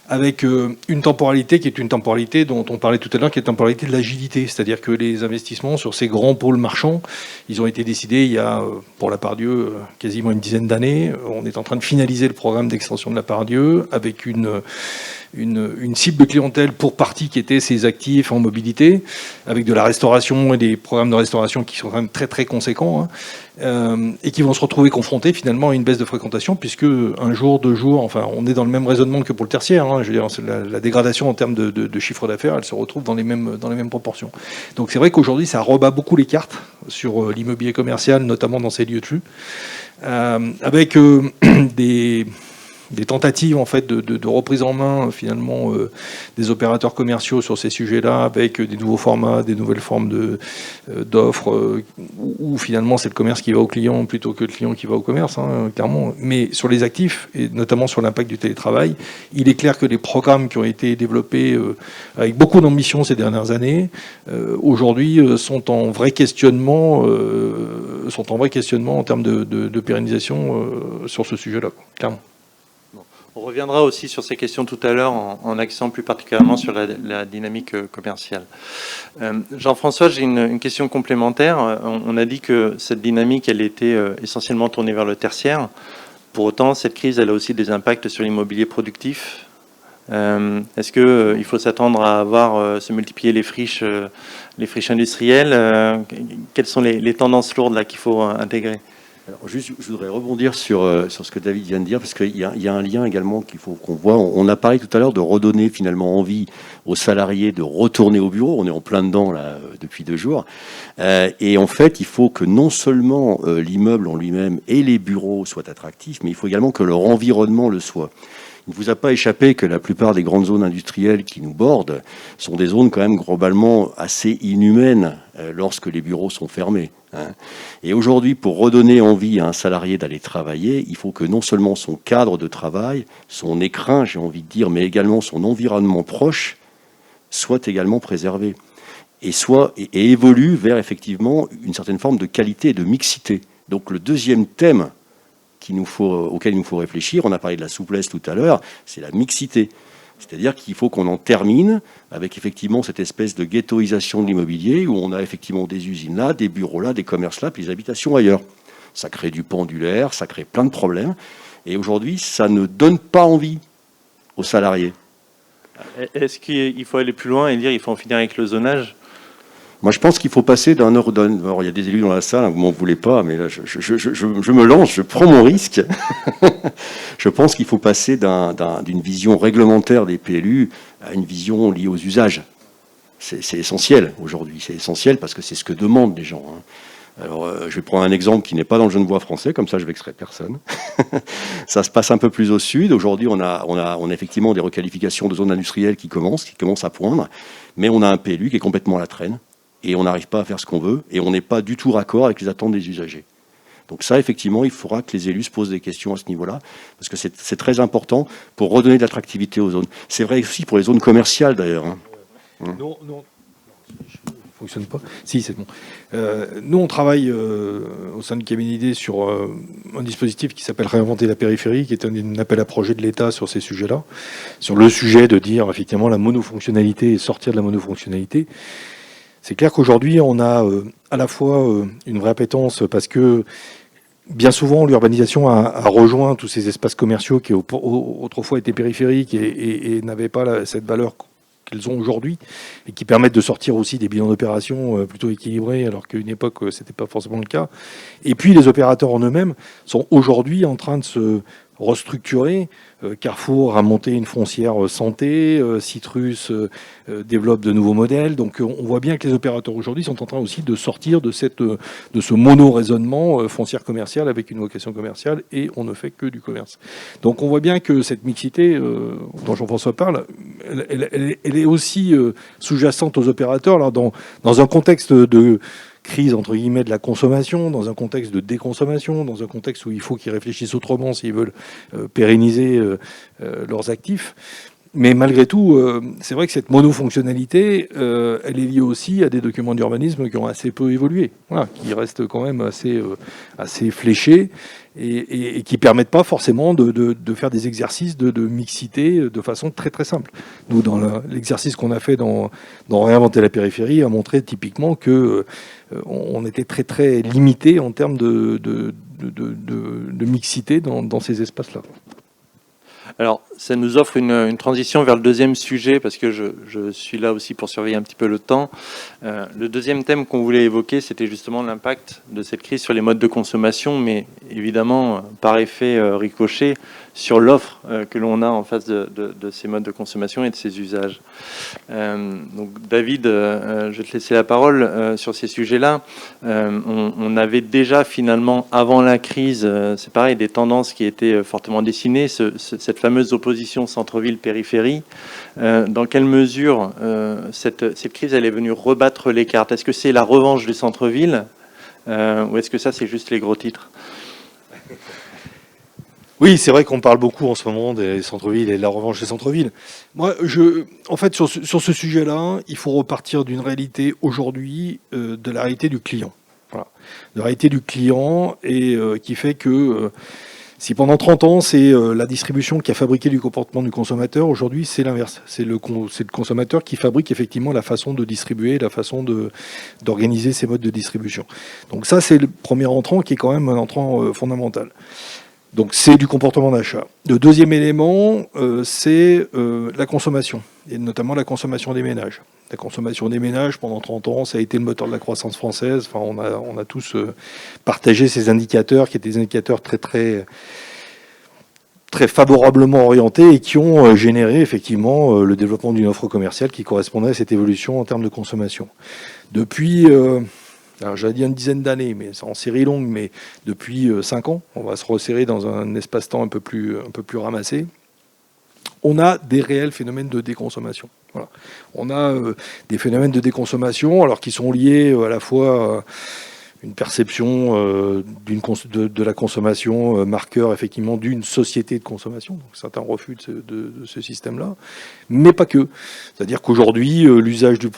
avec une temporalité qui est une temporalité dont on parlait tout à l'heure, qui est la temporalité de l'agilité. C'est-à-dire que les investissements sur ces grands pôles marchands, ils ont été décidés il y a, pour la Pardieu, quasiment une dizaine d'années. On est en train de finaliser le programme d'extension de la Pardieu avec une cible de clientèle pour partie qui était ces actifs en mobilité, avec de la restauration et des programmes de restauration qui sont quand même très très conséquents, et qui vont se retrouver confrontés finalement à une baisse de fréquentation, puisque un jour, 2 jours, enfin on est dans le même raisonnement que pour le tertiaire, je veux dire, la dégradation en termes de chiffre d'affaires, elle se retrouve dans les mêmes proportions. Donc c'est vrai qu'aujourd'hui ça rebat beaucoup les cartes sur l'immobilier commercial, notamment dans ces lieux de flux, avec des tentatives en fait de reprise en main finalement des opérateurs commerciaux sur ces sujets-là, avec des nouveaux formats, des nouvelles formes d'offres, où finalement c'est le commerce qui va au client plutôt que le client qui va au commerce, clairement. Mais sur les actifs, et notamment sur l'impact du télétravail, il est clair que les programmes qui ont été développés avec beaucoup d'ambition ces dernières années, aujourd'hui sont en vrai questionnement en termes de pérennisation sur ce sujet-là, clairement. On reviendra aussi sur ces questions tout à l'heure en accent plus particulièrement sur la dynamique commerciale. Jean-François, j'ai une question complémentaire. On a dit que cette dynamique, elle était essentiellement tournée vers le tertiaire. Pour autant, cette crise, elle a aussi des impacts sur l'immobilier productif. Est-ce qu'il faut s'attendre à voir se multiplier les friches industrielles? Quelles sont les tendances lourdes là qu'il faut intégrer? Alors, juste, je voudrais rebondir sur ce que David vient de dire, parce qu'il y a un lien également qu'il faut qu'on voit. On a parlé tout à l'heure de redonner finalement envie aux salariés de retourner au bureau. On est en plein dedans là depuis 2 jours. Et en fait, il faut que non seulement l'immeuble en lui-même et les bureaux soient attractifs, mais il faut également que leur environnement le soit. Il ne vous a pas échappé que la plupart des grandes zones industrielles qui nous bordent sont des zones quand même globalement assez inhumaines lorsque les bureaux sont fermés. Et aujourd'hui, pour redonner envie à un salarié d'aller travailler, il faut que non seulement son cadre de travail, son écrin, j'ai envie de dire, mais également son environnement proche soit également préservé et évolue vers effectivement une certaine forme de qualité et de mixité. Donc le deuxième thème auquel il nous faut réfléchir, on a parlé de la souplesse tout à l'heure, c'est la mixité. C'est-à-dire qu'il faut qu'on en termine avec effectivement cette espèce de ghettoisation de l'immobilier où on a effectivement des usines là, des bureaux là, des commerces là, puis des habitations ailleurs. Ça crée du pendulaire, ça crée plein de problèmes. Et aujourd'hui, ça ne donne pas envie aux salariés. Est-ce qu'il faut aller plus loin et dire qu'il faut en finir avec le zonage ? Moi, je pense qu'il faut passer alors, il y a des élus dans la salle, hein, vous m'en voulez pas, mais là, je me lance, je prends mon risque. Je pense qu'il faut passer d'une vision réglementaire des PLU à une vision liée aux usages. C'est essentiel aujourd'hui, c'est essentiel parce que c'est ce que demandent les gens. Alors, je vais prendre un exemple qui n'est pas dans le Genevois français, comme ça je vexerai personne. Ça se passe un peu plus au sud. Aujourd'hui, on a effectivement des requalifications de zones industrielles qui commencent à poindre, mais on a un PLU qui est complètement à la traîne. Et on n'arrive pas à faire ce qu'on veut, et on n'est pas du tout raccord avec les attentes des usagers. Donc ça, effectivement, il faudra que les élus se posent des questions à ce niveau-là, parce que c'est très important pour redonner de l'attractivité aux zones. C'est vrai aussi pour les zones commerciales, d'ailleurs. Non, fonctionne pas. Si, c'est bon. Nous, on travaille au sein de Cabinet d'idées sur un dispositif qui s'appelle Réinventer la périphérie, qui est un appel à projet de l'État sur ces sujets-là, sur le sujet de dire, effectivement, la monofonctionnalité et sortir de la monofonctionnalité. C'est clair qu'aujourd'hui, on a à la fois une vraie appétence parce que bien souvent, l'urbanisation a rejoint tous ces espaces commerciaux qui autrefois étaient périphériques et n'avaient pas cette valeur qu'elles ont aujourd'hui et qui permettent de sortir aussi des bilans d'opération plutôt équilibrés alors qu'à une époque, c'était pas forcément le cas. Et puis, les opérateurs en eux-mêmes sont aujourd'hui en train de se restructurer. Carrefour a monté une foncière santé, Citrus développe de nouveaux modèles. Donc on voit bien que les opérateurs aujourd'hui sont en train aussi de sortir de ce mono-raisonnement foncière commerciale avec une vocation commerciale et on ne fait que du commerce. Donc on voit bien que cette mixité dont Jean-François parle, elle est aussi sous-jacente aux opérateurs. Alors dans un contexte de crise entre guillemets de la consommation, dans un contexte de déconsommation, dans un contexte où il faut qu'ils réfléchissent autrement s'ils veulent pérenniser leurs actifs. Mais malgré tout, c'est vrai que cette monofonctionnalité, elle est liée aussi à des documents d'urbanisme qui ont assez peu évolué, voilà, qui restent quand même assez fléchés et qui permettent pas forcément de faire des exercices de mixité de façon très très simple. Nous, dans l'exercice qu'on a fait dans Réinventer la périphérie, a montré typiquement que on était très très limité en termes de mixité dans ces espaces-là. Alors, ça nous offre une transition vers le deuxième sujet, parce que je suis là aussi pour surveiller un petit peu le temps. Le deuxième thème qu'on voulait évoquer, c'était justement l'impact de cette crise sur les modes de consommation, mais évidemment, par effet ricochet, sur l'offre que l'on a en face de ces modes de consommation et de ces usages. Donc, David, je vais te laisser la parole sur ces sujets-là. On avait déjà finalement, avant la crise, c'est pareil, des tendances qui étaient fortement dessinées, cette fameuse opposition centre-ville-périphérie. Dans quelle mesure cette crise elle est venue rebattre les cartes? Est-ce que c'est la revanche du centre-ville ou est-ce que ça c'est juste les gros titres? Oui, c'est vrai qu'on parle beaucoup en ce moment des centres-villes et de la revanche des centres-villes. Moi, en fait, sur ce sujet-là, il faut repartir d'une réalité aujourd'hui, de la réalité du client. Voilà. De la réalité du client et qui fait que si pendant 30 ans, c'est la distribution qui a fabriqué du comportement du consommateur, aujourd'hui, c'est l'inverse. C'est le consommateur qui fabrique effectivement la façon de distribuer, la façon d'organiser ses modes de distribution. Donc ça, c'est le premier entrant qui est quand même un entrant fondamental. Donc c'est du comportement d'achat. Le deuxième élément, c'est la consommation. et notamment la consommation des ménages. La consommation des ménages, pendant 30 ans, ça a été le moteur de la croissance française. Enfin, on a tous partagé ces indicateurs, qui étaient des indicateurs très favorablement orientés et qui ont généré effectivement le développement d'une offre commerciale qui correspondait à cette évolution en termes de consommation. Depuis, alors j'allais dire une dizaine d'années, mais c'est en série longue, mais depuis 5 ans, on va se resserrer dans un espace-temps un peu plus ramassé. On a des réels phénomènes de déconsommation. Voilà. On a des phénomènes de déconsommation, alors qui sont liés à la fois à une perception de la consommation marqueur effectivement d'une société de consommation, donc certains refus de ce système-là, mais pas que. C'est-à-dire qu'aujourd'hui, l'usage du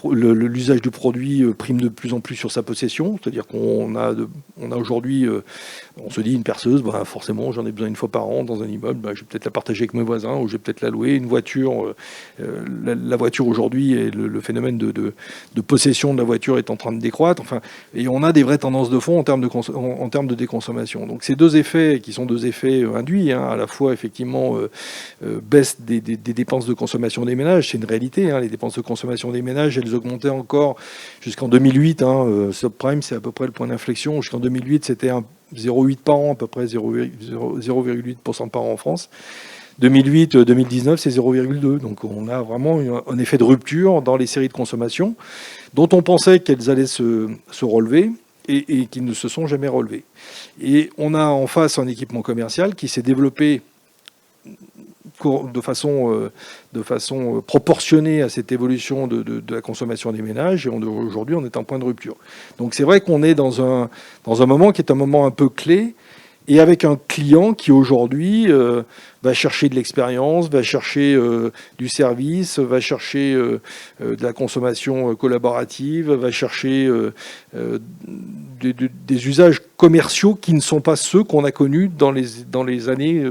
produit prime de plus en plus sur sa possession, c'est-à-dire qu'on a aujourd'hui, on se dit une perceuse, ben forcément j'en ai besoin une fois par an dans un immeuble, ben je vais peut-être la partager avec mes voisins ou je vais peut-être la louer. Une voiture, la voiture aujourd'hui, et le phénomène de possession de la voiture est en train de décroître, enfin, et on a des vraies tendances de fond en termes de déconsommation. Donc ces deux effets, qui sont deux effets induits, à la fois effectivement baisse des dépenses de consommation des ménages, c'est une réalité, les dépenses de consommation des ménages, elles augmentaient encore jusqu'en 2008, subprime c'est à peu près le point d'inflexion, jusqu'en 2008 c'était 0,8 par an, à peu près 0,8% par an en France. 2008-2019, c'est 0,2. Donc on a vraiment un effet de rupture dans les séries de consommation dont on pensait qu'elles allaient se relever et qui ne se sont jamais relevées. Et on a en face un équipement commercial qui s'est développé de façon proportionnée à cette évolution de la consommation des ménages, et aujourd'hui on est en point de rupture. Donc c'est vrai qu'on est dans un moment qui est un moment un peu clé, et avec un client qui aujourd'hui va chercher de l'expérience, va chercher du service, va chercher de la consommation collaborative, va chercher des usages commerciaux qui ne sont pas ceux qu'on a connus dans les années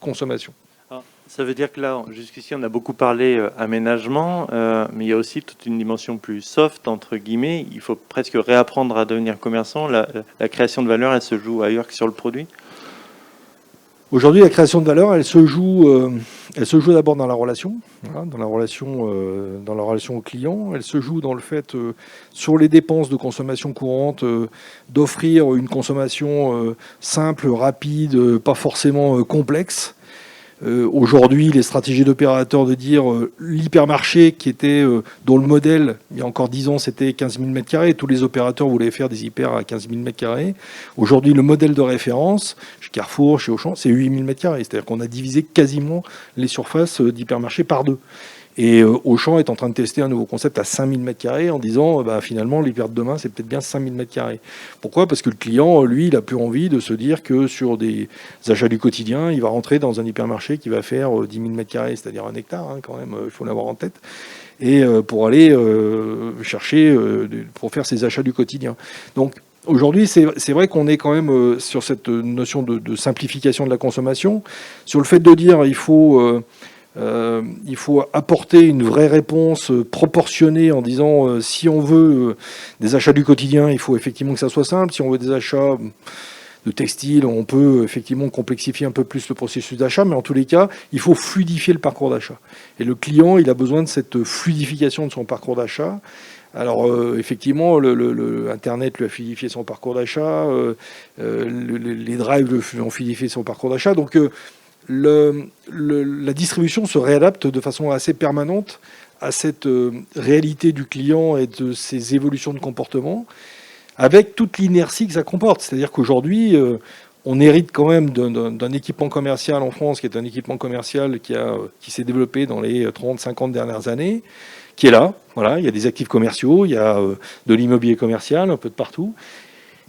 consommation. Alors, ça veut dire que là, jusqu'ici, on a beaucoup parlé aménagement, mais il y a aussi toute une dimension plus soft, entre guillemets. Il faut presque réapprendre à devenir commerçant. La création de valeur, elle se joue ailleurs que sur le produit. Aujourd'hui, la création de valeur, elle se joue d'abord dans la relation, dans la relation au client. Elle se joue dans le fait, sur les dépenses de consommation courante, d'offrir une consommation simple, rapide, pas forcément complexe. Aujourd'hui, les stratégies d'opérateurs de dire l'hypermarché qui était dont le modèle, il y a encore 10 ans, c'était 15 000 m², tous les opérateurs voulaient faire des hyper à 15 000 m². Aujourd'hui, le modèle de référence, chez Carrefour, chez Auchan, c'est 8 000 m². C'est-à-dire qu'on a divisé quasiment les surfaces d'hypermarché par 2. Et Auchan est en train de tester un nouveau concept à 5 000 m² en disant finalement l'hyper de demain c'est peut-être bien 5 000 m². Pourquoi ? Parce que le client, lui, il a plus envie de se dire que sur des achats du quotidien, il va rentrer dans un hypermarché qui va faire 10 000 m², c'est-à-dire 1 hectare, quand même, il faut l'avoir en tête, et pour aller chercher, pour faire ses achats du quotidien. Donc aujourd'hui, c'est vrai qu'on est quand même sur cette notion de simplification de la consommation, sur le fait de dire il faut apporter une vraie réponse proportionnée en disant si on veut des achats du quotidien, il faut effectivement que ça soit simple. Si on veut des achats de textile, on peut effectivement complexifier un peu plus le processus d'achat, mais en tous les cas, il faut fluidifier le parcours d'achat. Et le client, il a besoin de cette fluidification de son parcours d'achat. Alors effectivement, Internet lui a fluidifié son parcours d'achat, les drives lui ont fluidifié son parcours d'achat. Donc la distribution se réadapte de façon assez permanente à cette réalité du client et de ses évolutions de comportement, avec toute l'inertie que ça comporte. C'est-à-dire qu'aujourd'hui, on hérite quand même d'un équipement commercial en France, qui est un équipement commercial qui s'est développé dans les 30-50 dernières années, qui est là. Voilà, il y a des actifs commerciaux, il y a de l'immobilier commercial, un peu de partout.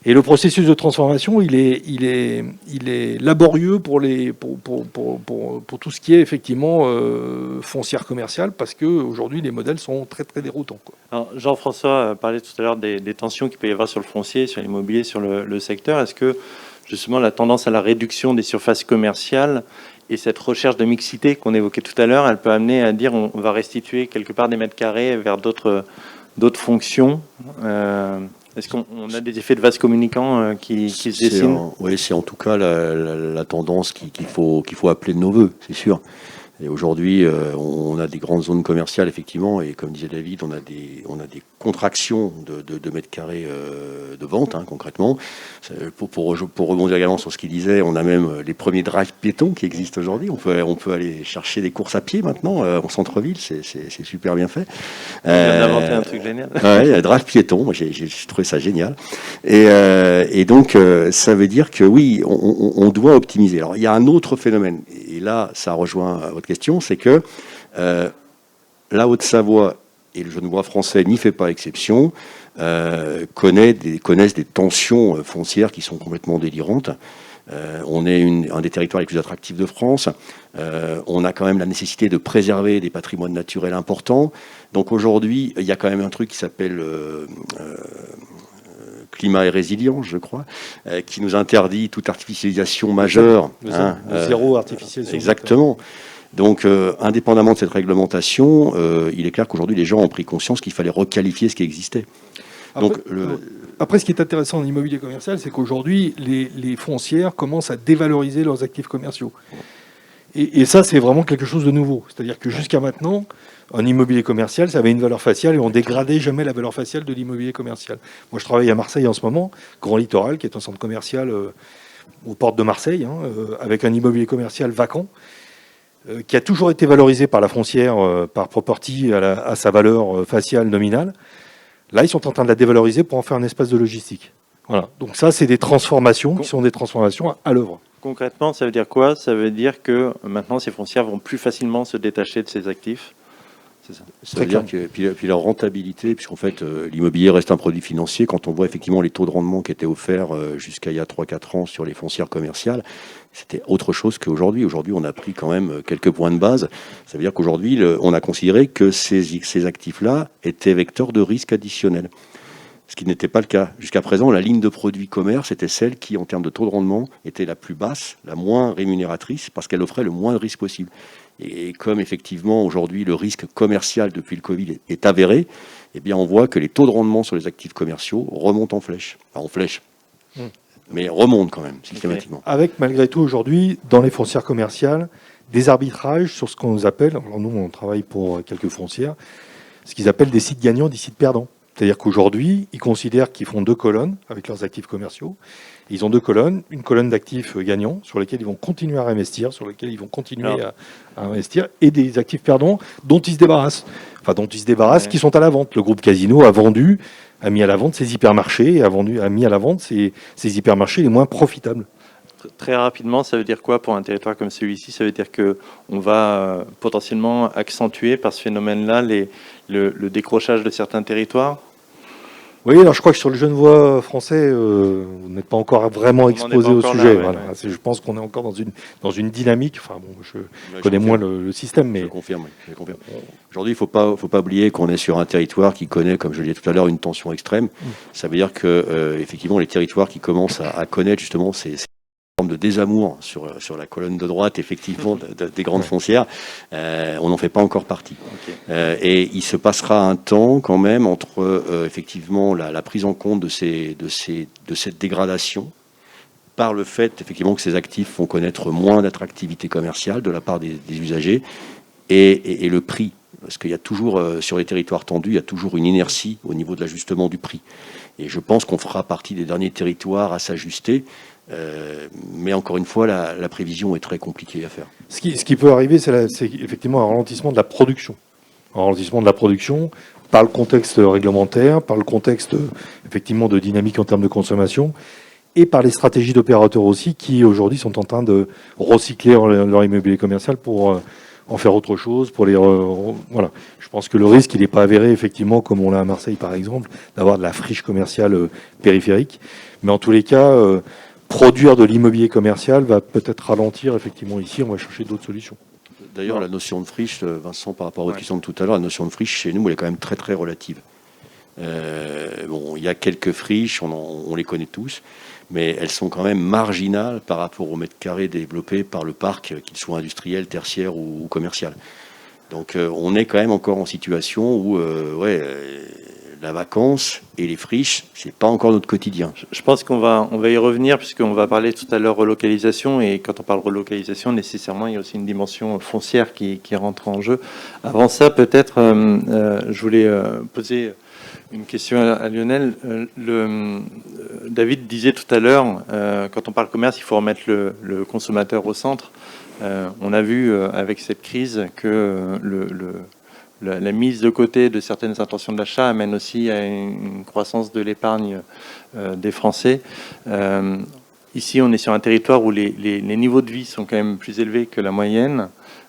Et le processus de transformation, il est laborieux pour tout ce qui est effectivement foncière commerciale, parce qu'aujourd'hui, les modèles sont très, très déroutants, quoi. Alors, Jean-François parlait tout à l'heure des tensions qu'il peut y avoir sur le foncier, sur l'immobilier, sur le secteur. Est-ce que, justement, la tendance à la réduction des surfaces commerciales et cette recherche de mixité qu'on évoquait tout à l'heure, elle peut amener à dire on va restituer quelque part des mètres carrés vers d'autres fonctions Est-ce qu'on a des effets de vase communicant qui se dessinent ? Oui, c'est en tout cas la tendance qu'il faut appeler de nos voeux, c'est sûr. Et aujourd'hui, on a des grandes zones commerciales, effectivement, et comme disait David, on a des contractions de mètres carrés de vente, concrètement. Pour rebondir également sur ce qu'il disait, on a même les premiers drive piétons qui existent aujourd'hui. On peut aller chercher des courses à pied maintenant en centre-ville, c'est super bien fait. On vient d'inventer un truc génial. Ouais, drive piéton, moi j'ai trouvé ça génial. Et donc, ça veut dire que oui, on doit optimiser. Alors, il y a un autre phénomène, et là, ça rejoint votre question, c'est que la Haute-Savoie et le Genevois français n'y fait pas exception, connaissent des tensions foncières qui sont complètement délirantes. On est un des territoires les plus attractifs de France. On a quand même la nécessité de préserver des patrimoines naturels importants. Donc aujourd'hui, il y a quand même un truc qui s'appelle climat et résilience, je crois, qui nous interdit toute artificialisation majeure. Le zéro artificialisation. Exactement. Donc, indépendamment de cette réglementation, il est clair qu'aujourd'hui, les gens ont pris conscience qu'il fallait requalifier ce qui existait. Après, ce qui est intéressant en immobilier commercial, c'est qu'aujourd'hui, les foncières commencent à dévaloriser leurs actifs commerciaux. Et ça, c'est vraiment quelque chose de nouveau. C'est-à-dire que jusqu'à maintenant, un immobilier commercial, ça avait une valeur faciale et on dégradait jamais la valeur faciale de l'immobilier commercial. Moi, je travaille à Marseille en ce moment, Grand Littoral, qui est un centre commercial aux portes de Marseille, avec un immobilier commercial vacant, qui a toujours été valorisé par la foncière, par property, à sa valeur faciale nominale. Là, ils sont en train de la dévaloriser pour en faire un espace de logistique. Voilà. Donc ça, c'est des transformations qui sont des transformations à l'œuvre. Concrètement, ça veut dire quoi? Ça veut dire que maintenant, ces foncières vont plus facilement se détacher de ces actifs. C'est ça. Ça veut dire que puis leur rentabilité, puisqu'en fait, l'immobilier reste un produit financier. Quand on voit effectivement les taux de rendement qui étaient offerts jusqu'à il y a 3-4 ans sur les foncières commerciales, c'était autre chose qu'aujourd'hui. Aujourd'hui, on a pris quand même quelques points de base. Ça veut dire qu'aujourd'hui, on a considéré que ces actifs-là étaient vecteurs de risques additionnels. Ce qui n'était pas le cas. Jusqu'à présent, la ligne de produits commerce était celle qui, en termes de taux de rendement, était la plus basse, la moins rémunératrice, parce qu'elle offrait le moins de risques possible. Et comme effectivement, aujourd'hui, le risque commercial depuis le Covid est avéré, eh bien, on voit que les taux de rendement sur les actifs commerciaux remontent en flèche. Enfin, en flèche. Mais remontent quand même, systématiquement. Avec, malgré tout, aujourd'hui, dans les foncières commerciales, des arbitrages sur ce qu'on nous appelle, alors nous, on travaille pour quelques foncières, ce qu'ils appellent des sites gagnants, des sites perdants. C'est-à-dire qu'aujourd'hui, ils considèrent qu'ils font 2 colonnes avec leurs actifs commerciaux. Ils ont 2 colonnes, une colonne d'actifs gagnants sur lesquels ils vont continuer à réinvestir, sur lesquels ils vont continuer à investir, et des actifs perdants dont ils se débarrassent. Enfin, dont ils se débarrassent, qui sont à la vente. Le groupe Casino a mis à la vente ses hypermarchés, a mis à la vente ses hypermarchés les moins profitables. Très rapidement, ça veut dire quoi pour un territoire comme celui-ci? Ça veut dire qu'on va potentiellement accentuer par ce phénomène-là le décrochage de certains territoires? Oui, alors je crois que sur le Genevois français, vous n'êtes pas encore vraiment exposé au sujet. Voilà. Je pense qu'on est encore dans une dynamique. Enfin, bon, je connais moins le système, mais je confirme. Aujourd'hui, il faut pas oublier qu'on est sur un territoire qui connaît, comme je le disais tout à l'heure, une tension extrême. Ça veut dire que effectivement, les territoires qui commencent à connaître justement ces formes de désamour sur la colonne de droite, effectivement, des grandes foncières, on n'en fait pas encore partie. Okay. Et il se passera un temps quand même entre effectivement la prise en compte de cette dégradation par le fait effectivement que ces actifs font connaître moins d'attractivité commerciale de la part des usagers et le prix. Parce qu'il y a toujours, sur les territoires tendus, il y a toujours une inertie au niveau de l'ajustement du prix. Et je pense qu'on fera partie des derniers territoires à s'ajuster. Mais encore une fois, la prévision est très compliquée à faire. Ce qui peut arriver, c'est effectivement un ralentissement de la production. Un ralentissement de la production par le contexte réglementaire, par le contexte effectivement de dynamique en termes de consommation, et par les stratégies d'opérateurs aussi qui aujourd'hui sont en train de recycler leur immobilier commercial pour en faire autre chose, pour les voilà. Je pense que le risque, il n'est pas avéré effectivement, comme on l'a à Marseille par exemple, d'avoir de la friche commerciale périphérique. Mais en tous les cas, produire de l'immobilier commercial va peut-être ralentir effectivement ici. On va chercher d'autres solutions. D'ailleurs, la notion de friche, Vincent, par rapport à votre question de tout à l'heure, la notion de friche chez nous, elle est quand même très très relative. Bon, il y a quelques friches, on les connaît tous, mais elles sont quand même marginales par rapport au mètre carré développé par le parc, qu'il soit industriel, tertiaire ou commercial. Donc on est quand même encore en situation où la vacance et les friches, c'est pas encore notre quotidien. Je pense qu'on va y revenir, puisqu'on va parler tout à l'heure relocalisation, et quand on parle relocalisation, nécessairement, il y a aussi une dimension foncière qui rentre en jeu. Avant ça, peut-être, je voulais poser une question à Lionel. David disait tout à l'heure, quand on parle commerce, il faut remettre le consommateur au centre. On a vu avec cette crise que la mise de côté de certaines intentions d'achat amène aussi à une croissance de l'épargne des Français. Ici, on est sur un territoire où les niveaux de vie sont quand même plus élevés que la moyenne.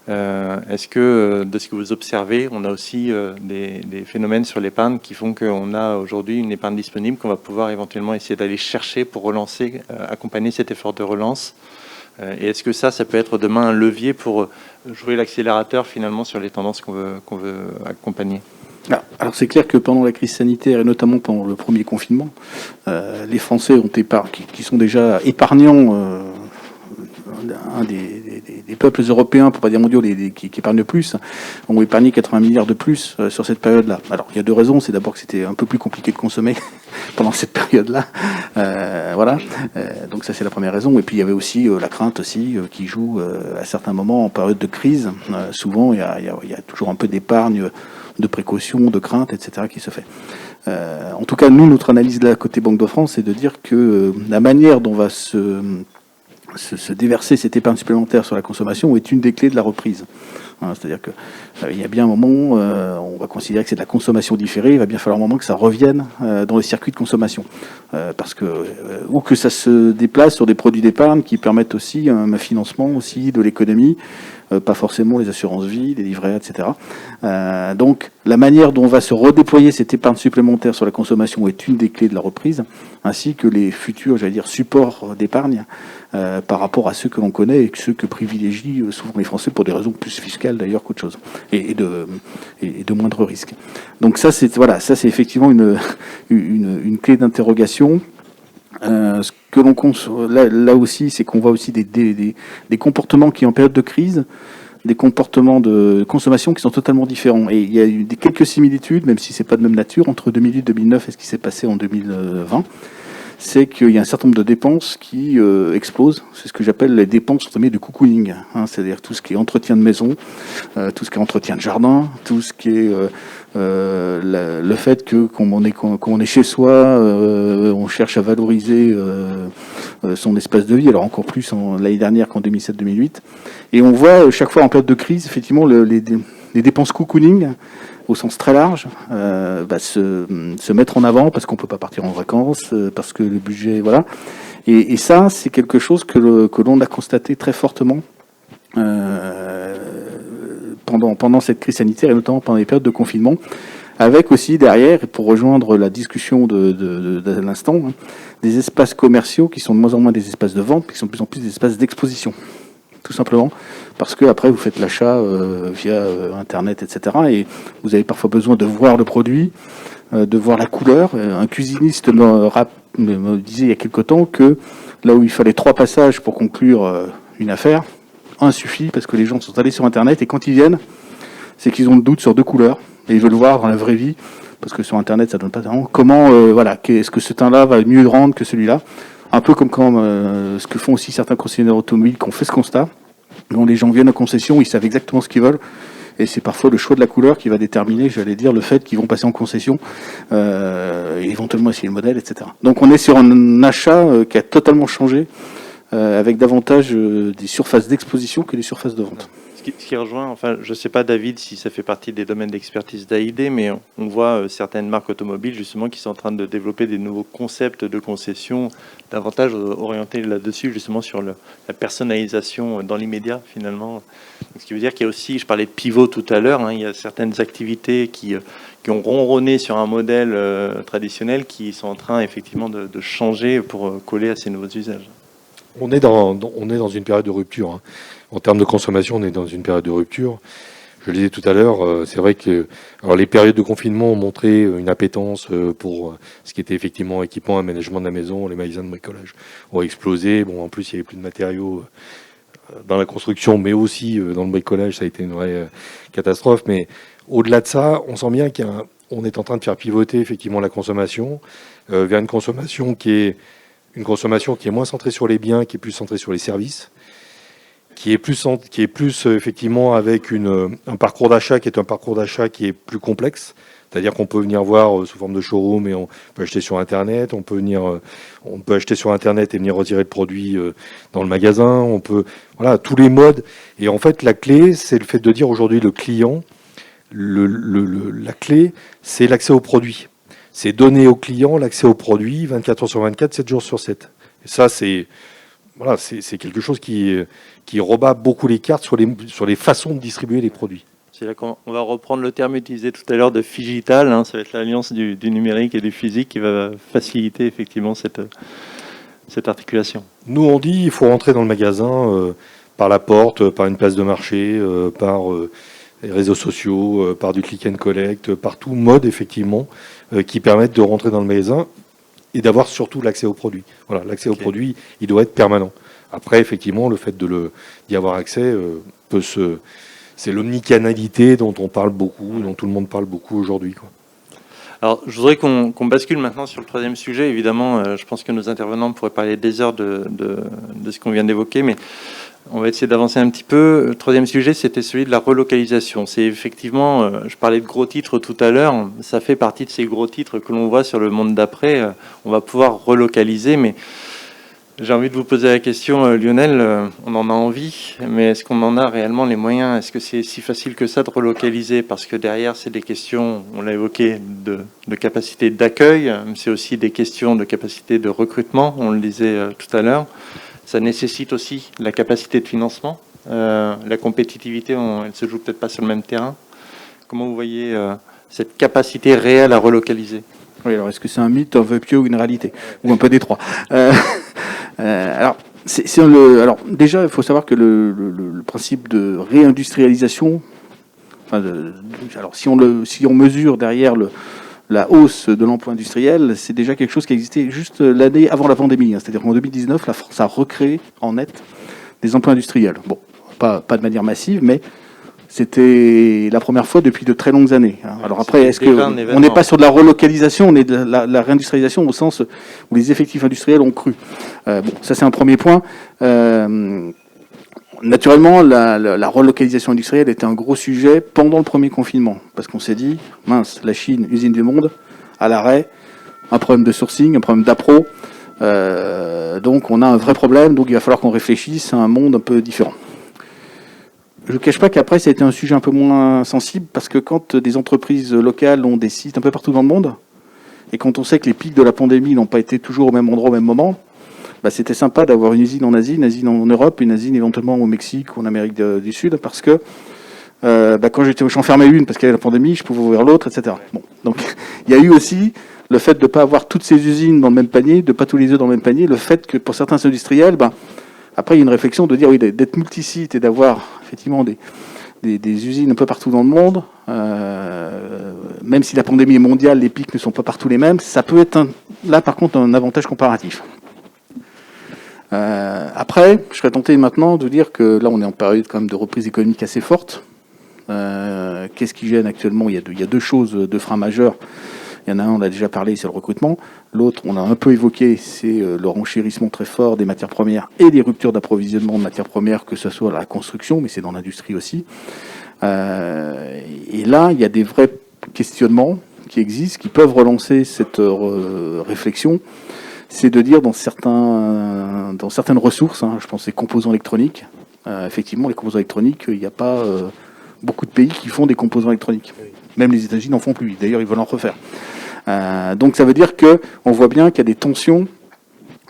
Est-ce que, de ce que vous observez, on a aussi des phénomènes sur l'épargne qui font qu'on a aujourd'hui une épargne disponible qu'on va pouvoir éventuellement essayer d'aller chercher pour relancer, accompagner cet effort de relance? Et est-ce que ça peut être demain un levier pour jouer l'accélérateur finalement sur les tendances qu'on veut accompagner? Alors c'est clair que pendant la crise sanitaire et notamment pendant le premier confinement, les Français qui sont déjà épargnants, un des peuples européens, pour pas dire mondiaux, qui épargnent le plus, ont épargné 80 milliards de plus sur cette période-là. Alors il y a deux raisons. C'est d'abord que c'était un peu plus compliqué de consommer pendant cette période-là. Voilà. Donc ça c'est la première raison. Et puis il y avait aussi la crainte aussi qui joue à certains moments en période de crise. Souvent il y a toujours un peu d'épargne, de précaution, de crainte, etc. qui se fait. En tout cas, nous, notre analyse là côté Banque de France, c'est de dire que la manière dont va se déverser cette épargne supplémentaire sur la consommation est une des clés de la reprise. C'est-à-dire que il y a bien un moment, on va considérer que c'est de la consommation différée, il va bien falloir un moment que ça revienne dans les circuits de consommation. Parce que, ou que ça se déplace sur des produits d'épargne qui permettent aussi un financement aussi de l'économie, pas forcément les assurances-vie, les livrets A, etc. Donc, la manière dont va se redéployer cette épargne supplémentaire sur la consommation est une des clés de la reprise, ainsi que les futurs, supports d'épargne par rapport à ceux que l'on connaît et ceux que privilégient souvent les Français pour des raisons plus fiscales d'ailleurs qu'autre chose, et de moindre risque. Donc ça, c'est effectivement une clé d'interrogation. Ce que l'on là aussi, c'est qu'on voit aussi des comportements qui, en période de crise, des comportements de consommation qui sont totalement différents. Et il y a eu quelques similitudes, même si c'est pas de même nature, entre 2008 et 2009 et ce qui s'est passé en 2020. C'est qu'il y a un certain nombre de dépenses qui explosent. C'est ce que j'appelle les dépenses de cocooning. C'est-à-dire tout ce qui est entretien de maison, tout ce qui est entretien de jardin, tout ce qui est le fait que quand on est chez soi, on cherche à valoriser son espace de vie. Alors encore plus l'année dernière qu'en 2007-2008. Et on voit chaque fois en période de crise, effectivement, les dépenses cocooning au sens très large, se mettre en avant parce qu'on peut pas partir en vacances, parce que le budget, voilà. Et ça, c'est quelque chose que l'on a constaté très fortement pendant cette crise sanitaire et notamment pendant les périodes de confinement, avec aussi derrière, et pour rejoindre la discussion de l'instant, des espaces commerciaux qui sont de moins en moins des espaces de vente, qui sont de plus en plus des espaces d'exposition. Tout simplement parce que après vous faites l'achat via internet, etc. Et vous avez parfois besoin de voir le produit, de voir la couleur. Un cuisiniste me disait il y a quelque temps que là où il fallait 3 passages pour conclure une affaire, un suffit parce que les gens sont allés sur internet et quand ils viennent, c'est qu'ils ont le doute sur 2 couleurs et ils veulent voir dans la vraie vie parce que sur internet ça donne pas vraiment comment est-ce que ce teint-là va mieux rendre que celui-là. Un peu comme ce que font aussi certains concessionnaires automobiles qui ont fait ce constat, dont les gens viennent en concession, ils savent exactement ce qu'ils veulent, et c'est parfois le choix de la couleur qui va déterminer, le fait qu'ils vont passer en concession, et éventuellement essayer le modèle, etc. Donc on est sur un achat qui a totalement changé, avec davantage des surfaces d'exposition que des surfaces de vente. Ce qui rejoint, enfin, je ne sais pas, David, si ça fait partie des domaines d'expertise d'AID, mais on voit certaines marques automobiles, justement, qui sont en train de développer des nouveaux concepts de concession, davantage orientés là-dessus, justement, sur la personnalisation dans l'immédiat, finalement. Donc, ce qui veut dire qu'il y a aussi, je parlais de pivot tout à l'heure, il y a certaines activités qui ont ronronné sur un modèle traditionnel qui sont en train, effectivement, de changer pour coller à ces nouveaux usages. On est dans une période de rupture. En termes de consommation, on est dans une période de rupture. Je le disais tout à l'heure, c'est vrai que les périodes de confinement ont montré une appétence pour ce qui était effectivement équipement, aménagement de la maison, les magasins de bricolage ont explosé. Bon, en plus, il n'y avait plus de matériaux dans la construction, mais aussi dans le bricolage, ça a été une vraie catastrophe. Mais au-delà de ça, on sent bien qu'il y a on est en train de faire pivoter effectivement la consommation vers une consommation qui est moins centrée sur les biens, qui est plus centrée sur les services, qui est plus effectivement avec un parcours d'achat qui est plus complexe. C'est-à-dire qu'on peut venir voir sous forme de showroom et on peut acheter sur Internet. On peut acheter sur Internet et venir retirer le produit dans le magasin. Voilà, tous les modes. Et en fait, la clé, c'est le fait de dire aujourd'hui le client, la clé, c'est l'accès au produit. C'est donner au client l'accès au produit 24 heures sur 24, 7 jours sur 7. Et ça, c'est quelque chose qui rebat beaucoup les cartes sur les façons de distribuer les produits. C'est là qu'on va reprendre le terme utilisé tout à l'heure de phygital. Ça va être l'alliance du numérique et du physique qui va faciliter effectivement cette articulation. Nous, on dit il faut rentrer dans le magasin par la porte, par une place de marché, par les réseaux sociaux, par du click and collect, par tout mode effectivement qui permettent de rentrer dans le magasin et d'avoir surtout l'accès au produit. Voilà, l'accès au produit, il doit être permanent. Après, effectivement, le fait d'y avoir accès c'est l'omnicanalité dont on parle beaucoup, dont tout le monde parle beaucoup aujourd'hui, quoi. Alors, je voudrais qu'on bascule maintenant sur le troisième sujet. Évidemment, je pense que nos intervenants pourraient parler des heures de ce qu'on vient d'évoquer, mais on va essayer d'avancer un petit peu. Le troisième sujet, c'était celui de la relocalisation. C'est effectivement, je parlais de gros titres tout à l'heure, ça fait partie de ces gros titres que l'on voit sur le monde d'après. On va pouvoir relocaliser, mais j'ai envie de vous poser la question, Lionel, on en a envie, mais est-ce qu'on en a réellement les moyens? Est-ce que c'est si facile que ça de relocaliser? Parce que derrière, c'est des questions, on l'a évoqué, de capacité d'accueil, c'est aussi des questions de capacité de recrutement, on le disait tout à l'heure. Ça nécessite aussi la capacité de financement. La compétitivité, elle se joue peut-être pas sur le même terrain. Comment vous voyez cette capacité réelle à relocaliser? Oui, alors est-ce que c'est un mythe, un vœu pieux ou une réalité? Ou un peu des trois. Alors déjà, il faut savoir que le principe de réindustrialisation, alors si on mesure derrière la hausse de l'emploi industriel, c'est déjà quelque chose qui existait juste l'année avant la pandémie. C'est-à-dire qu'en 2019, la France a recréé en net des emplois industriels. Bon, pas de manière massive, mais c'était la première fois depuis de très longues années. Alors après, est-ce qu'on n'est pas sur de la relocalisation, on est de la réindustrialisation au sens où les effectifs industriels ont cru. Bon, ça c'est un premier point. Naturellement, la relocalisation industrielle était un gros sujet pendant le premier confinement, parce qu'on s'est dit, mince, la Chine, usine du monde, à l'arrêt, un problème de sourcing, un problème d'appro, donc on a un vrai problème, donc il va falloir qu'on réfléchisse à un monde un peu différent. Je ne cache pas qu'après, ça a été un sujet un peu moins sensible, parce que quand des entreprises locales ont des sites un peu partout dans le monde, et quand on sait que les pics de la pandémie n'ont pas été toujours au même endroit au même moment, c'était sympa d'avoir une usine en Asie, une usine en Europe, une usine éventuellement au Mexique ou en Amérique du Sud, parce que quand j'enfermais une parce qu'il y avait la pandémie, je pouvais ouvrir l'autre, etc. Bon, donc il y a eu aussi le fait de ne pas avoir toutes ces usines dans le même panier, de ne pas tous les œufs dans le même panier, le fait que pour certains industriels, après il y a une réflexion de dire oui, d'être multisite et d'avoir effectivement des usines un peu partout dans le monde, même si la pandémie est mondiale, les pics ne sont pas partout les mêmes, ça peut être là par contre un avantage comparatif. Après, je serais tenté maintenant de dire que là on est en période quand même de reprise économique assez forte. Qu'est-ce qui gêne actuellement? Il y a deux choses, deux freins majeurs. Il y en a un, on a déjà parlé, c'est le recrutement. L'autre, on a un peu évoqué, c'est le renchérissement très fort des matières premières et des ruptures d'approvisionnement de matières premières, que ce soit à la construction, mais c'est dans l'industrie aussi. Et là, il y a des vrais questionnements qui existent, qui peuvent relancer cette réflexion. C'est de dire dans certaines ressources, je pense les composants électroniques, effectivement, les composants électroniques, il n'y a pas beaucoup de pays qui font des composants électroniques. Même les États-Unis n'en font plus. D'ailleurs, ils veulent en refaire. Donc ça veut dire qu'on voit bien qu'il y a des tensions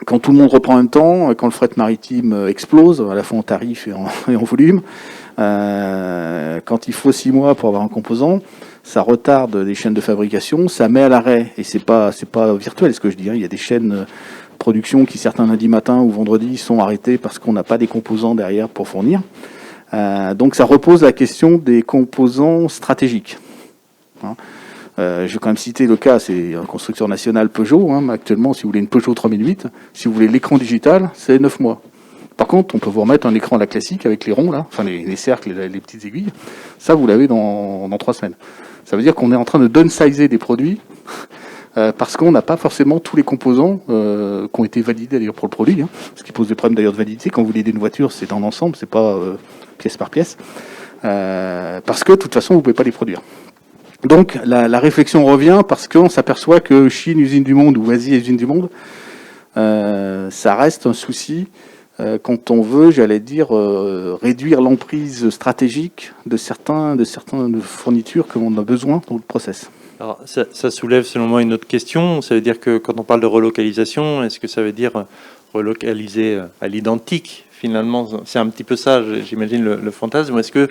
quand tout le monde reprend en même temps, quand le fret maritime explose, à la fois en tarif et en volume. Quand il faut 6 mois pour avoir un composant, ça retarde les chaînes de fabrication, ça met à l'arrêt, et c'est pas virtuel ce que je dis, il y a des chaînes de production qui certains lundi matin ou vendredi sont arrêtées parce qu'on n'a pas des composants derrière pour fournir. Donc ça repose la question des composants stratégiques. Je vais quand même citer le cas, c'est un constructeur national Peugeot. Actuellement, si vous voulez une Peugeot 3008, si vous voulez l'écran digital, c'est 9 mois. Par contre, on peut vous remettre un écran à la classique avec les ronds, là, enfin les cercles, les petites aiguilles. Ça, vous l'avez dans 3 semaines. Ça veut dire qu'on est en train de downsizer des produits parce qu'on n'a pas forcément tous les composants qui ont été validés d'ailleurs pour le produit. Hein, ce qui pose des problèmes d'ailleurs de validité. Quand vous voulez une voiture, c'est en ensemble, c'est pas pièce par pièce. Parce que de toute façon, vous ne pouvez pas les produire. Donc la réflexion revient parce qu'on s'aperçoit que Chine, usine du monde, ou Asie, usine du monde, ça reste un souci quand on veut, j'allais dire, réduire l'emprise stratégique de certaines fournitures que l'on a besoin dans le process. Alors, ça soulève selon moi une autre question. Ça veut dire que quand on parle de relocalisation, est-ce que ça veut dire relocaliser à l'identique? Finalement, c'est un petit peu ça, j'imagine, le fantasme. Ou est-ce que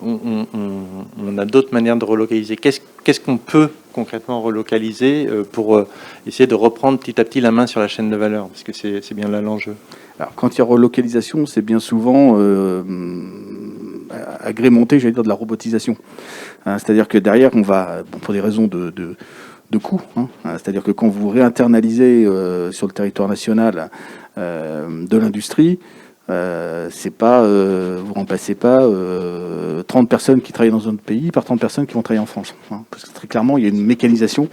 on a d'autres manières de relocaliser? Qu'est-ce qu'on peut concrètement relocaliser pour essayer de reprendre petit à petit la main sur la chaîne de valeur? Parce que c'est bien là l'enjeu. Alors, quand il y a relocalisation, c'est bien souvent agrémenté, j'allais dire, de la robotisation. C'est-à-dire que derrière, on va, pour des raisons de coût, c'est-à-dire que quand vous réinternalisez sur le territoire national de l'industrie, c'est pas, vous remplacez pas 30 personnes qui travaillent dans un autre pays par 30 personnes qui vont travailler en France. Parce que très clairement, il y a une mécanisation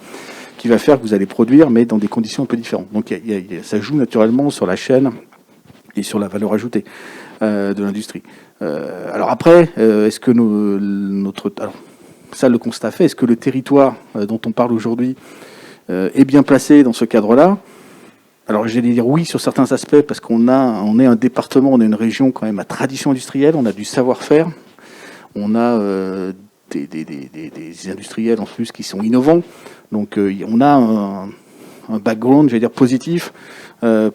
qui va faire que vous allez produire, mais dans des conditions un peu différentes. Donc ça joue naturellement sur la chaîne et sur la valeur ajoutée de l'industrie. Alors après, est-ce que alors ça, le constat fait, est-ce que le territoire dont on parle aujourd'hui est bien placé dans ce cadre-là? Alors j'allais dire oui sur certains aspects, parce on est un département, on est une région quand même à tradition industrielle, on a du savoir-faire, on a des industriels en plus qui sont innovants, donc on a un background, j'allais dire, positif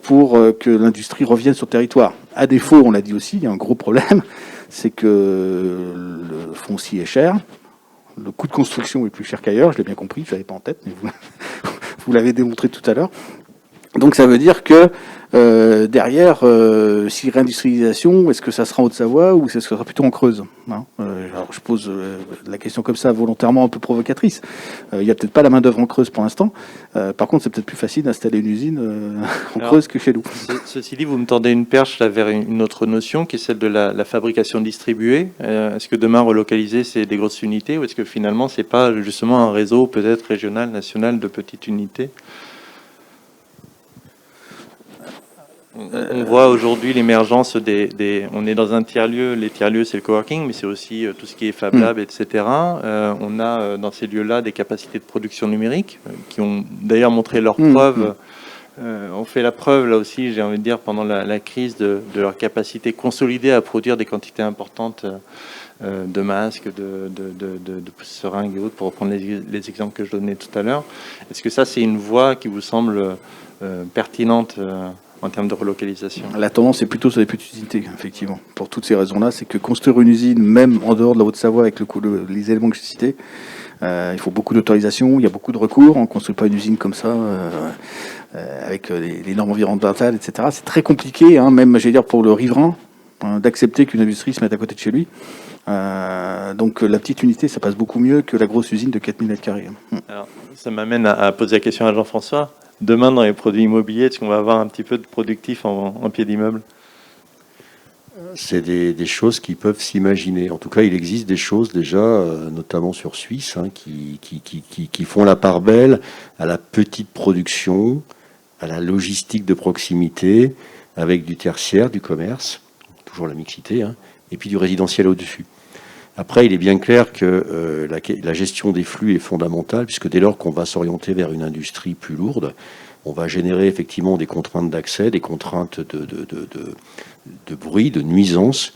pour que l'industrie revienne sur le territoire. À défaut, on l'a dit aussi, il y a un gros problème, c'est que le foncier est cher, le coût de construction est plus cher qu'ailleurs, je l'ai bien compris, je l'avais pas en tête, mais vous l'avez démontré tout à l'heure. Donc ça veut dire que derrière, si réindustrialisation, est-ce que ça sera en Haute-Savoie ou est-ce que ça sera plutôt en Creuse, alors je pose la question comme ça, volontairement un peu provocatrice. Il n'y a peut-être pas la main-d'œuvre en Creuse pour l'instant. Par contre, c'est peut-être plus facile d'installer une usine en Creuse que chez nous. Ceci dit, vous me tendez une perche là, vers une autre notion qui est celle de la fabrication distribuée. Est-ce que demain, relocaliser, c'est des grosses unités ou est-ce que finalement, c'est pas justement un réseau peut-être régional, national de petites unités? On voit aujourd'hui l'émergence on est dans un tiers-lieu, les tiers-lieux c'est le coworking, mais c'est aussi tout ce qui est Fab Lab, etc. On a dans ces lieux-là des capacités de production numérique qui ont d'ailleurs montré leurs preuves. On fait la preuve là aussi, j'ai envie de dire, pendant la crise de leur capacité consolidée à produire des quantités importantes de masques, de seringues et autres, pour reprendre les exemples que je donnais tout à l'heure. Est-ce que ça c'est une voie qui vous semble pertinente en termes de relocalisation? La tendance est plutôt sur les petites unités, effectivement. Pour toutes ces raisons-là, c'est que construire une usine, même en dehors de la Haute-Savoie, avec les éléments que j'ai cités, il faut beaucoup d'autorisation, il y a beaucoup de recours. On ne construit pas une usine comme ça, avec les normes environnementales, etc. C'est très compliqué, même, j'allais dire, pour le riverain, d'accepter qu'une industrie se mette à côté de chez lui. Donc la petite unité, ça passe beaucoup mieux que la grosse usine de 4000 m². Alors, ça m'amène à poser la question à Jean-François. Demain, dans les produits immobiliers, est-ce qu'on va avoir un petit peu de productif en pied d'immeuble? C'est des choses qui peuvent s'imaginer. En tout cas, il existe des choses déjà, notamment sur Suisse, qui font la part belle à la petite production, à la logistique de proximité, avec du tertiaire, du commerce, toujours la mixité, et puis du résidentiel au-dessus. Après, il est bien clair que la gestion des flux est fondamentale, puisque dès lors qu'on va s'orienter vers une industrie plus lourde, on va générer effectivement des contraintes d'accès, des contraintes de bruit, de nuisance.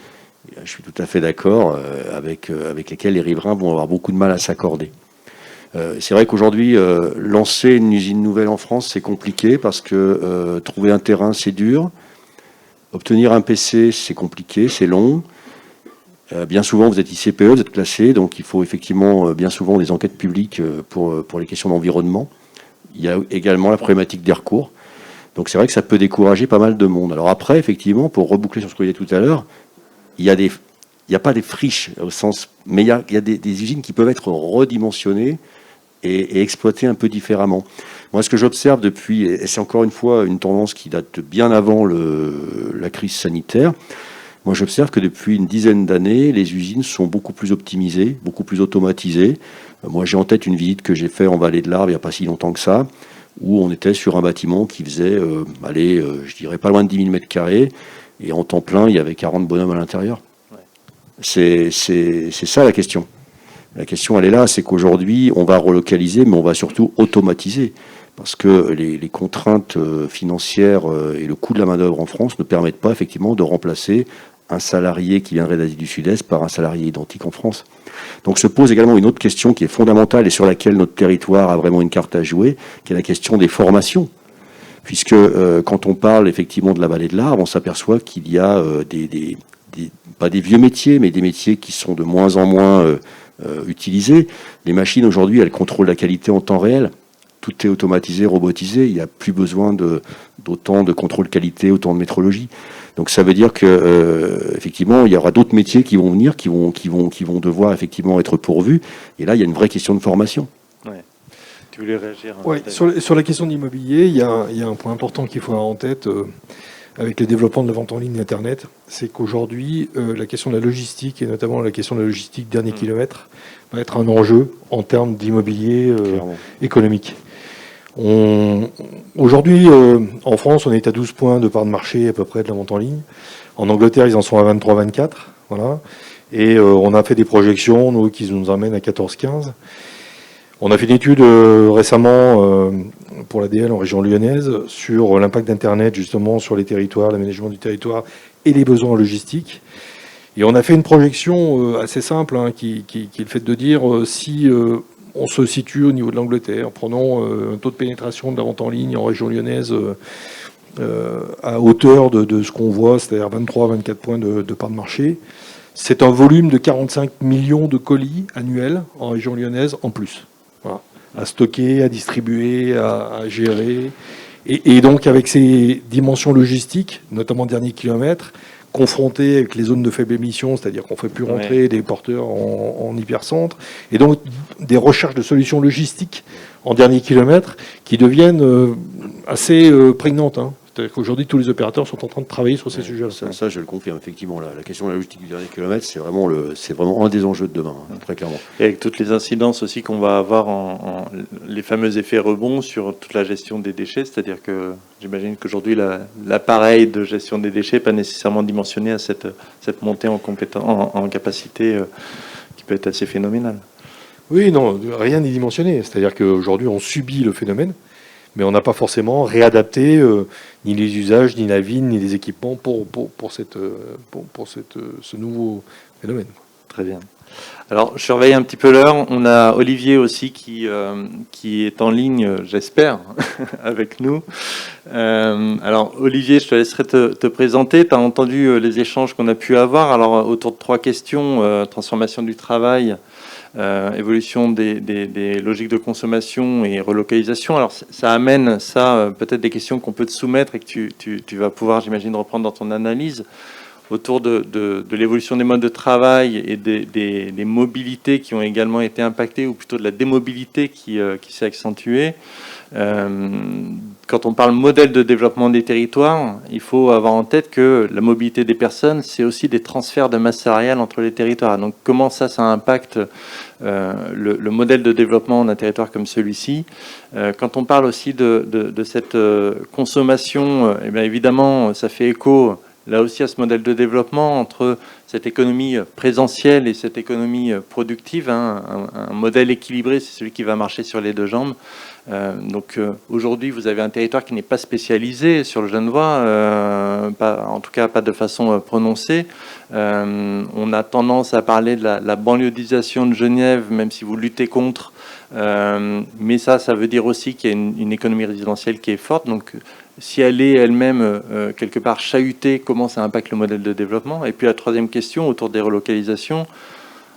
Je suis tout à fait d'accord avec lesquelles les riverains vont avoir beaucoup de mal à s'accorder. C'est vrai qu'aujourd'hui, lancer une usine nouvelle en France, c'est compliqué, parce que trouver un terrain, c'est dur. Obtenir un PC, c'est compliqué, c'est long. Bien souvent, vous êtes ICPE, vous êtes classé, donc il faut effectivement bien souvent des enquêtes publiques pour les questions d'environnement. Il y a également la problématique des recours. Donc c'est vrai que ça peut décourager pas mal de monde. Alors après, effectivement, pour reboucler sur ce que je disais tout à l'heure, il n'y a pas des friches au sens, mais il y a des usines qui peuvent être redimensionnées et exploitées un peu différemment. Moi, ce que j'observe depuis, et c'est encore une fois une tendance qui date de bien avant la crise sanitaire, moi j'observe que depuis une dizaine d'années, les usines sont beaucoup plus optimisées, beaucoup plus automatisées. Moi j'ai en tête une visite que j'ai faite en Vallée de l'Arve il n'y a pas si longtemps que ça, où on était sur un bâtiment qui faisait, je dirais pas loin de 10 000 mètres carrés, et en temps plein, il y avait 40 bonhommes à l'intérieur. Ouais. C'est ça la question. La question, elle est là, c'est qu'aujourd'hui, on va relocaliser, mais on va surtout automatiser. Parce que les contraintes financières et le coût de la main-d'œuvre en France ne permettent pas effectivement de remplacer un salarié qui viendrait d'Asie du Sud-Est par un salarié identique en France. Donc se pose également une autre question qui est fondamentale et sur laquelle notre territoire a vraiment une carte à jouer, qui est la question des formations. Puisque quand on parle effectivement de la vallée de l'Arve, on s'aperçoit qu'il y a pas des vieux métiers, mais des métiers qui sont de moins en moins utilisés. Les machines aujourd'hui, elles contrôlent la qualité en temps réel. Tout est automatisé, robotisé. Il n'y a plus besoin d'autant de contrôle qualité, autant de métrologie. Donc ça veut dire que effectivement, il y aura d'autres métiers qui vont venir, qui vont devoir effectivement être pourvus. Et là, il y a une vraie question de formation. Ouais. Tu voulais réagir? Oui, sur la question de l'immobilier, il y a un point important qu'il faut avoir en tête avec le développement de la vente en ligne Internet, c'est qu'aujourd'hui, la question de la logistique, et notamment la question de la logistique dernier kilomètre, va être un enjeu en termes d'immobilier économique. Aujourd'hui, en France, on est à 12 points de part de marché à peu près de la vente en ligne. En Angleterre, ils en sont à 23-24. Voilà. Et on a fait des projections, nous, qui nous amènent à 14-15. On a fait une étude récemment pour l'ADL en région lyonnaise sur l'impact d'Internet justement sur les territoires, l'aménagement du territoire et les besoins en logistique. Et on a fait une projection assez simple qui est le fait de dire si on se situe au niveau de l'Angleterre, prenons un taux de pénétration de la vente en ligne en région lyonnaise à hauteur de ce qu'on voit, c'est-à-dire 23-24 points de part de marché. C'est un volume de 45 millions de colis annuels en région lyonnaise en plus. Voilà. À stocker, à distribuer, à gérer. Et donc avec ces dimensions logistiques, notamment dernier kilomètre, confrontés avec les zones de faible émission, c'est-à-dire qu'on ne fait plus rentrer des porteurs en hypercentre, et donc des recherches de solutions logistiques en dernier kilomètre qui deviennent assez prégnantes. C'est-à-dire qu'aujourd'hui, tous les opérateurs sont en train de travailler sur ces sujets-là. Ça, je le confirme, effectivement. La question de la logistique du dernier kilomètre, c'est vraiment un des enjeux de demain, très clairement. Et avec toutes les incidences aussi qu'on va avoir les fameux effets rebonds sur toute la gestion des déchets, c'est-à-dire que j'imagine qu'aujourd'hui, l'appareil de gestion des déchets n'est pas nécessairement dimensionné à cette montée en capacité qui peut être assez phénoménale. Oui, non, rien n'est dimensionné. C'est-à-dire qu'aujourd'hui, on subit le phénomène, mais on n'a pas forcément réadapté ni les usages, ni la vie, ni les équipements pour ce nouveau phénomène. Très bien. Alors, je surveille un petit peu l'heure. On a Olivier aussi qui est en ligne, j'espère, avec nous. Alors, Olivier, je te laisserai te présenter. Tu as entendu les échanges qu'on a pu avoir. Alors, autour de 3 questions, transformation du travail, évolution des logiques de consommation et relocalisation. Alors ça amène peut-être des questions qu'on peut te soumettre et que tu vas pouvoir, j'imagine, reprendre dans ton analyse autour de l'évolution des modes de travail et des mobilités qui ont également été impactées, ou plutôt de la démobilité qui s'est accentuée. Quand on parle modèle de développement des territoires, il faut avoir en tête que la mobilité des personnes, c'est aussi des transferts de masse salariale entre les territoires. Donc comment ça impacte le modèle de développement d'un territoire comme celui-ci. Quand on parle aussi de cette consommation, eh bien évidemment, ça fait écho là aussi à ce modèle de développement entre cette économie présentielle et cette économie productive. Un modèle équilibré, c'est celui qui va marcher sur les 2 jambes. Donc aujourd'hui, vous avez un territoire qui n'est pas spécialisé sur le Genevois, en tout cas pas de façon prononcée. On a tendance à parler de la banlieudisation de Genève, même si vous luttez contre. Mais ça veut dire aussi qu'il y a une économie résidentielle qui est forte. Donc si elle est elle-même quelque part chahutée, comment ça impacte le modèle de développement? Et puis la 3e question, autour des relocalisations.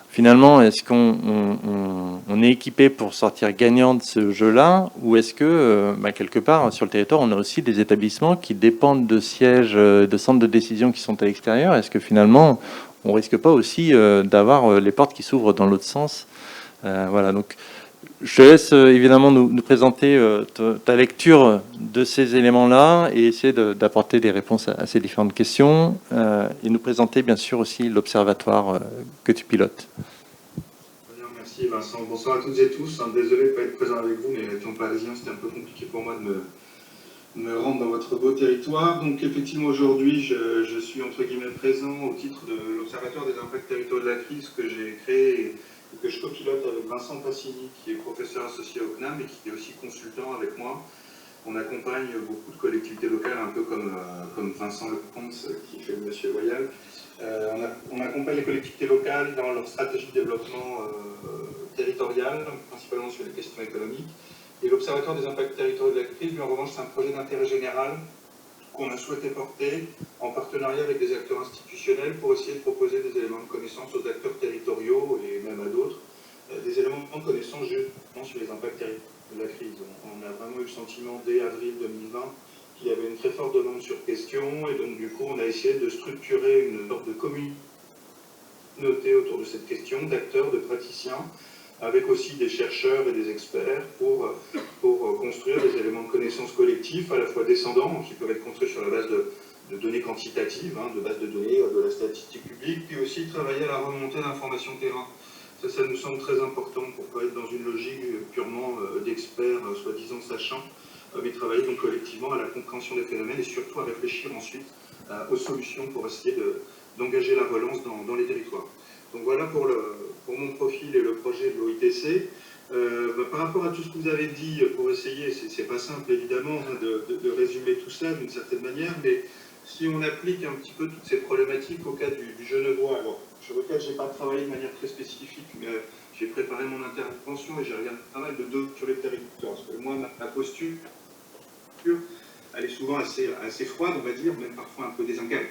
Finalement, est-ce qu'on est équipé pour sortir gagnant de ce jeu-là, ou est-ce que, quelque part, sur le territoire, on a aussi des établissements qui dépendent de sièges, de centres de décision qui sont à l'extérieur? Est-ce que finalement, on risque pas aussi d'avoir les portes qui s'ouvrent dans l'autre sens? Voilà, donc Je te laisse évidemment nous présenter ta lecture de ces éléments-là et essayer d'apporter des réponses à ces différentes questions et nous présenter bien sûr aussi l'observatoire que tu pilotes. Merci Vincent. Bonsoir à toutes et tous. Désolé de ne pas être présent avec vous, mais étant parisien, c'était un peu compliqué pour moi de me rendre dans votre beau territoire. Donc effectivement, aujourd'hui, je suis entre guillemets présent au titre de l'Observatoire des impacts territoriaux de la crise que j'ai créé et que je copilote avec Vincent Passini, qui est professeur associé au CNAM et qui est aussi consultant avec moi. On accompagne beaucoup de collectivités locales, un peu comme Vincent Lecomte qui fait le Monsieur Royal. On accompagne les collectivités locales dans leur stratégie de développement territorial, principalement sur les questions économiques. Et l'Observatoire des impacts territoriaux de la crise, lui, en revanche, c'est un projet d'intérêt général qu'on a souhaité porter en partenariat avec des acteurs institutionnels pour essayer de proposer des éléments de connaissance aux acteurs territoriaux et même à d'autres, des éléments de connaissance justement sur les impacts territoriaux de la crise. On a vraiment eu le sentiment dès avril 2020 qu'il y avait une très forte demande sur question et donc du coup on a essayé de structurer une sorte de communauté autour de cette question, d'acteurs, de praticiens, avec aussi des chercheurs et des experts pour construire des éléments de connaissance collectifs, à la fois descendants, qui peuvent être construits sur la base de données quantitatives, de bases de données, de la statistique publique, puis aussi travailler à la remontée d'informations terrain. Ça nous semble très important pour pas être dans une logique purement d'experts, soi-disant sachants, mais travailler donc collectivement à la compréhension des phénomènes et surtout à réfléchir ensuite aux solutions pour essayer d'engager la relance dans les territoires. Donc voilà pour mon profil et le projet de l'OITC. Par rapport à tout ce que vous avez dit, pour essayer, c'est pas simple évidemment de résumer tout ça d'une certaine manière, mais si on applique un petit peu toutes ces problématiques au cas du Genevois, alors sur lequel je n'ai pas travaillé de manière très spécifique, mais j'ai préparé mon intervention et j'ai regardé pas mal de données sur les territoires. Parce que moi, ma posture, elle est souvent assez froide, on va dire, même parfois un peu désengagée.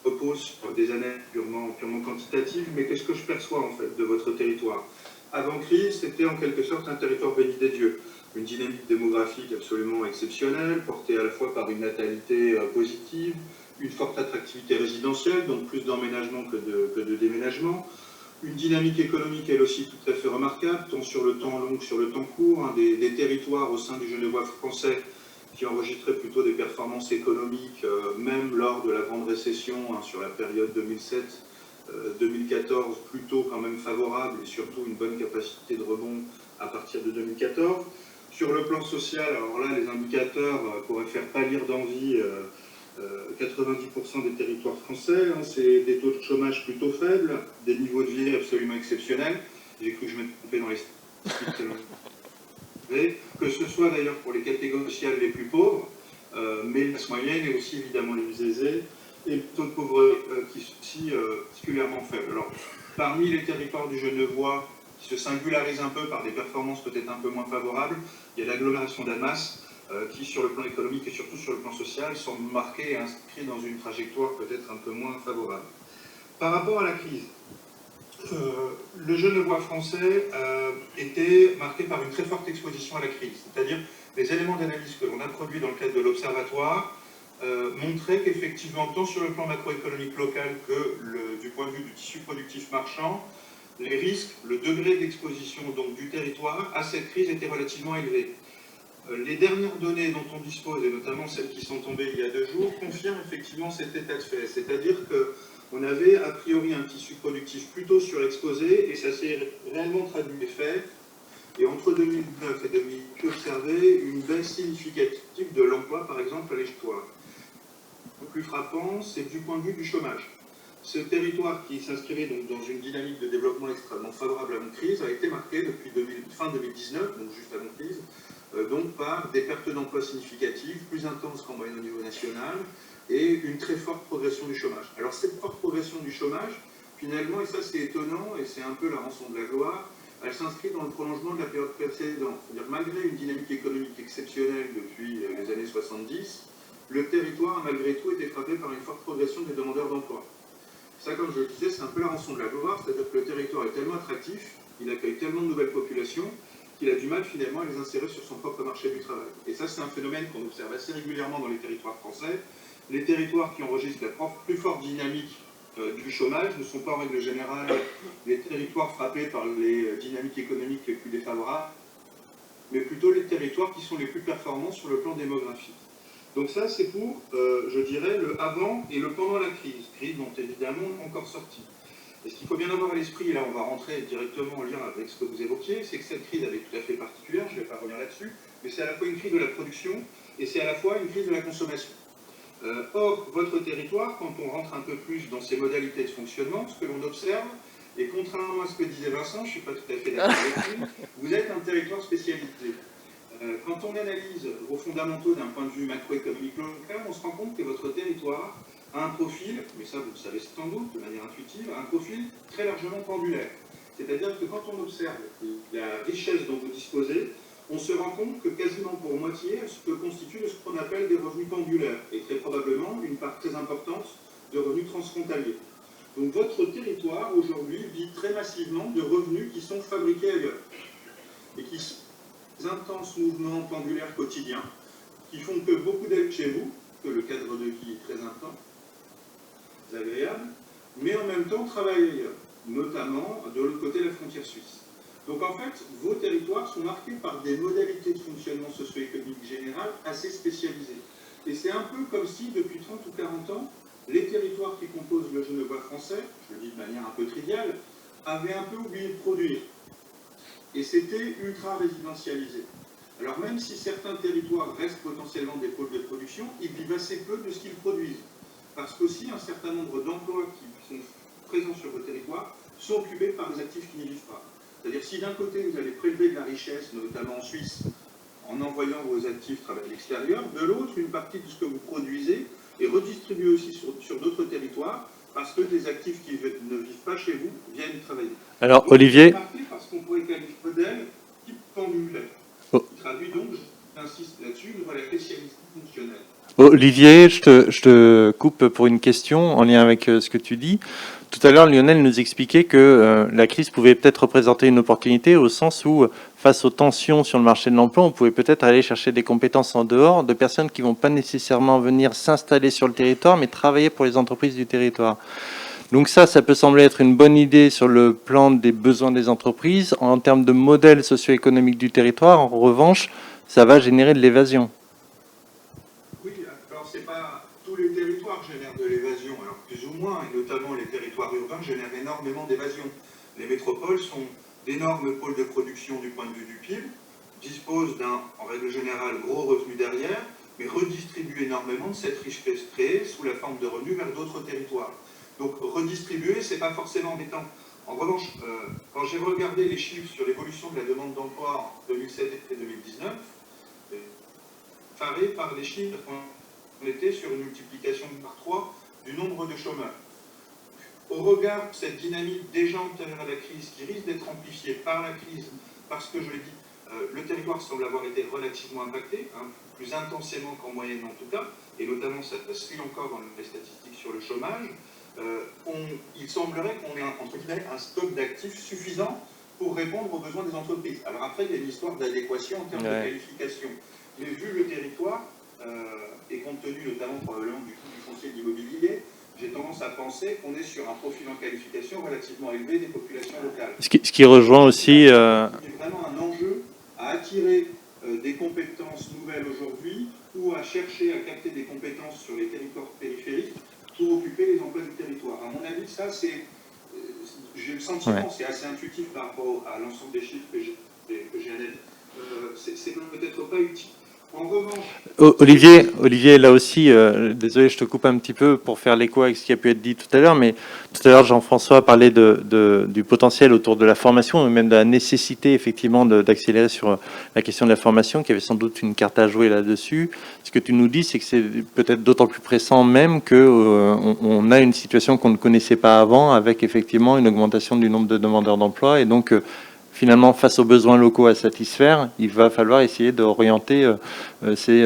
Repose sur des analyses purement quantitatives, mais qu'est-ce que je perçois en fait de votre territoire? Avant crise, c'était en quelque sorte un territoire béni des dieux, une dynamique démographique absolument exceptionnelle, portée à la fois par une natalité positive, une forte attractivité résidentielle, donc plus d'emménagement que de déménagement, une dynamique économique elle aussi tout à fait remarquable, tant sur le temps long que sur le temps court, des territoires au sein du Genevois français qui enregistrait plutôt des performances économiques, même lors de la grande récession sur la période 2007-2014, plutôt quand même favorable et surtout une bonne capacité de rebond à partir de 2014. Sur le plan social, alors là, les indicateurs pourraient faire pâlir d'envie 90% des territoires français. C'est des taux de chômage plutôt faibles, des niveaux de vie absolument exceptionnels. J'ai cru que je m'étais trompé dans les statistiques. Que ce soit d'ailleurs pour les catégories sociales les plus pauvres, mais la classe moyenne et aussi évidemment les plus aisés, et le taux de pauvreté qui sont aussi particulièrement faibles. Alors, parmi les territoires du Genevois, qui se singularisent un peu par des performances peut-être un peu moins favorables, il y a l'agglomération d'Annemasse, qui sur le plan économique et surtout sur le plan social sont marqués et inscrits dans une trajectoire peut-être un peu moins favorable. Par rapport à la crise, le Genevois français était marqué par une très forte exposition à la crise, c'est-à-dire les éléments d'analyse que l'on a produits dans le cadre de l'Observatoire montraient qu'effectivement, tant sur le plan macroéconomique local que du point de vue du tissu productif marchand, les risques, le degré d'exposition donc du territoire à cette crise était relativement élevé. Les dernières données dont on dispose, et notamment celles qui sont tombées il y a 2 jours, confirment effectivement cet état de fait, c'est-à-dire que on avait a priori un tissu productif plutôt surexposé et ça s'est réellement traduit des faits. Et entre 2009 et 2000, on a observé une baisse significative de l'emploi, par exemple, à l'Échoir. Le plus frappant, c'est du point de vue du chômage. Ce territoire qui s'inscrivait donc dans une dynamique de développement extrêmement favorable à la crise a été marqué depuis fin 2019, donc juste avant crise, donc par des pertes d'emplois significatives, plus intenses qu'en moyenne au niveau national, et une très forte progression du chômage. Alors cette forte progression du chômage, finalement, et ça c'est étonnant, et c'est un peu la rançon de la gloire, elle s'inscrit dans le prolongement de la période précédente. C'est-à-dire malgré une dynamique économique exceptionnelle depuis les années 70, le territoire a malgré tout été frappé par une forte progression des demandeurs d'emploi. Ça, comme je le disais, c'est un peu la rançon de la gloire, c'est-à-dire que le territoire est tellement attractif, il accueille tellement de nouvelles populations, qu'il a du mal finalement à les insérer sur son propre marché du travail. Et ça, c'est un phénomène qu'on observe assez régulièrement dans les territoires français. Les territoires qui enregistrent la plus forte dynamique du chômage ne sont pas en règle générale les territoires frappés par les dynamiques économiques les plus défavorables, mais plutôt les territoires qui sont les plus performants sur le plan démographique. Donc ça, c'est pour, je dirais, le avant et le pendant la crise dont évidemment on est encore sorti. Et ce qu'il faut bien avoir à l'esprit, et là on va rentrer directement en lien avec ce que vous évoquiez, c'est que cette crise, elle est tout à fait particulière, je ne vais pas revenir là-dessus, mais c'est à la fois une crise de la production et c'est à la fois une crise de la consommation. Or, votre territoire, quand on rentre un peu plus dans ses modalités de fonctionnement, ce que l'on observe, et contrairement à ce que disait Vincent, je ne suis pas tout à fait d'accord avec lui, vous êtes un territoire spécialisé. Quand on analyse vos fondamentaux d'un point de vue macroéconomique local, on se rend compte que votre territoire a un profil, mais ça vous le savez sans doute de manière intuitive, un profil très largement pendulaire. C'est-à-dire que quand on observe la richesse dont vous disposez, on se rend compte que quasiment pour moitié, elle se constitue de ce qu'on appelle des revenus pendulaires, et très probablement une part très importante de revenus transfrontaliers. Donc votre territoire aujourd'hui vit très massivement de revenus qui sont fabriqués ailleurs, et qui sont des intenses mouvements pendulaires quotidiens, qui font que beaucoup d'aides chez vous, que le cadre de vie est très intense, agréable, mais en même temps travaillent ailleurs, notamment de l'autre côté de la frontière suisse. Donc en fait, vos territoires sont marqués par des modalités de fonctionnement socio-économique général assez spécialisées. Et c'est un peu comme si, depuis 30 ou 40 ans, les territoires qui composent le Genevois français, je le dis de manière un peu triviale, avaient un peu oublié de produire. Et c'était ultra résidentialisé. Alors même si certains territoires restent potentiellement des pôles de production, ils vivent assez peu de ce qu'ils produisent. Parce qu'aussi, un certain nombre d'emplois qui sont présents sur vos territoires sont occupés par des actifs qui n'y vivent pas. C'est-à-dire si d'un côté vous allez prélever de la richesse, notamment en Suisse, en envoyant vos actifs travailler à l'extérieur, de l'autre, une partie de ce que vous produisez est redistribuée aussi sur d'autres territoires, parce que des actifs qui ne vivent pas chez vous viennent travailler. Alors, donc, Olivier... Parce qu'on pourrait qualifier de modèle type pendulaire. Oh. Qui traduit donc, j'insiste là-dessus, une relation fonctionnelle. Olivier, je te coupe pour une question en lien avec ce que tu dis. Tout à l'heure, Lionel nous expliquait que la crise pouvait peut-être représenter une opportunité au sens où, face aux tensions sur le marché de l'emploi, on pouvait peut-être aller chercher des compétences en dehors de personnes qui ne vont pas nécessairement venir s'installer sur le territoire, mais travailler pour les entreprises du territoire. Donc ça peut sembler être une bonne idée sur le plan des besoins des entreprises. En termes de modèle socio-économique du territoire, en revanche, ça va générer de l'évasion. Oui, alors c'est pas tous les territoires génèrent de l'évasion, alors plus ou moins, et notamment les territoires urbains génèrent énormément d'évasion. Les métropoles sont d'énormes pôles de production du point de vue du PIB, disposent d'un, en règle générale, gros revenu derrière, mais redistribuent énormément de cette richesse créée sous la forme de revenus vers d'autres territoires. Donc redistribuer, c'est pas forcément embêtant. En revanche, quand j'ai regardé les chiffres sur l'évolution de la demande d'emploi en 2007 et 2019, faré par les chiffres qu'on était sur une multiplication par 3 du nombre de chômeurs. Au regard de cette dynamique déjà antérieure à la crise, qui risque d'être amplifiée par la crise, parce que je l'ai dit, le territoire semble avoir été relativement impacté, plus intensément qu'en moyenne en tout cas, et notamment ça se lit encore dans les statistiques sur le chômage, il semblerait qu'on ait entre guillemets un stock d'actifs suffisant pour répondre aux besoins des entreprises. Alors après, il y a une histoire d'adéquation en termes de qualification. Mais vu le territoire, et compte tenu notamment probablement du coût du foncier de l'immobilier, j'ai tendance à penser qu'on est sur un profil en qualification relativement élevé des populations locales. Ce qui rejoint aussi... Il y a vraiment un enjeu à attirer des compétences nouvelles aujourd'hui ou à chercher à capter des compétences sur les territoires périphériques pour occuper les emplois du territoire. À mon avis, ça, c'est... j'ai le sentiment, c'est assez intuitif par rapport à l'ensemble des chiffres que j'ai analysés. C'est peut-être pas utile. En revanche... Olivier, là aussi, désolé, je te coupe un petit peu pour faire l'écho avec ce qui a pu être dit tout à l'heure, mais tout à l'heure, Jean-François a parlé du potentiel autour de la formation, et même de la nécessité, effectivement, d'accélérer sur la question de la formation, qui avait sans doute une carte à jouer là-dessus. Ce que tu nous dis, c'est que c'est peut-être d'autant plus pressant même qu'on a une situation qu'on ne connaissait pas avant, avec effectivement une augmentation du nombre de demandeurs d'emploi, et donc... finalement, face aux besoins locaux à satisfaire, il va falloir essayer d'orienter ces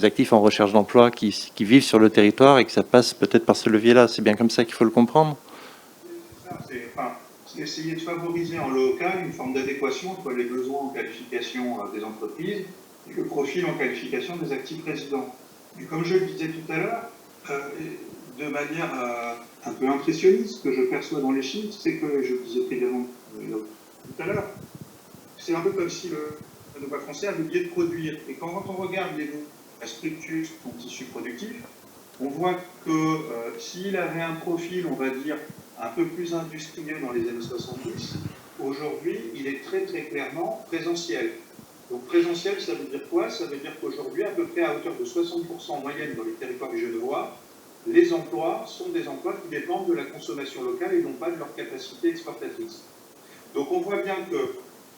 actifs en recherche d'emploi qui vivent sur le territoire et que ça passe peut-être par ce levier-là. C'est bien comme ça qu'il faut le comprendre. C'est essayer de favoriser en local une forme d'adéquation entre les besoins en qualification des entreprises et le profil en qualification des actifs résidents. Et comme je le disais tout à l'heure, de manière un peu impressionniste, ce que je perçois dans les chiffres, c'est que, je le disais également tout à l'heure, c'est un peu comme si le Genevois français avait oublié de produire. Et quand on regarde la structure de son tissu productif, on voit que s'il avait un profil, on va dire, un peu plus industriel dans les années 70, aujourd'hui, il est très très clairement présentiel. Donc présentiel, ça veut dire quoi? Ça veut dire qu'aujourd'hui, à peu près à hauteur de 60% en moyenne dans les territoires du genevois, les emplois sont des emplois qui dépendent de la consommation locale et non pas de leur capacité exportatrice. Donc on voit bien que,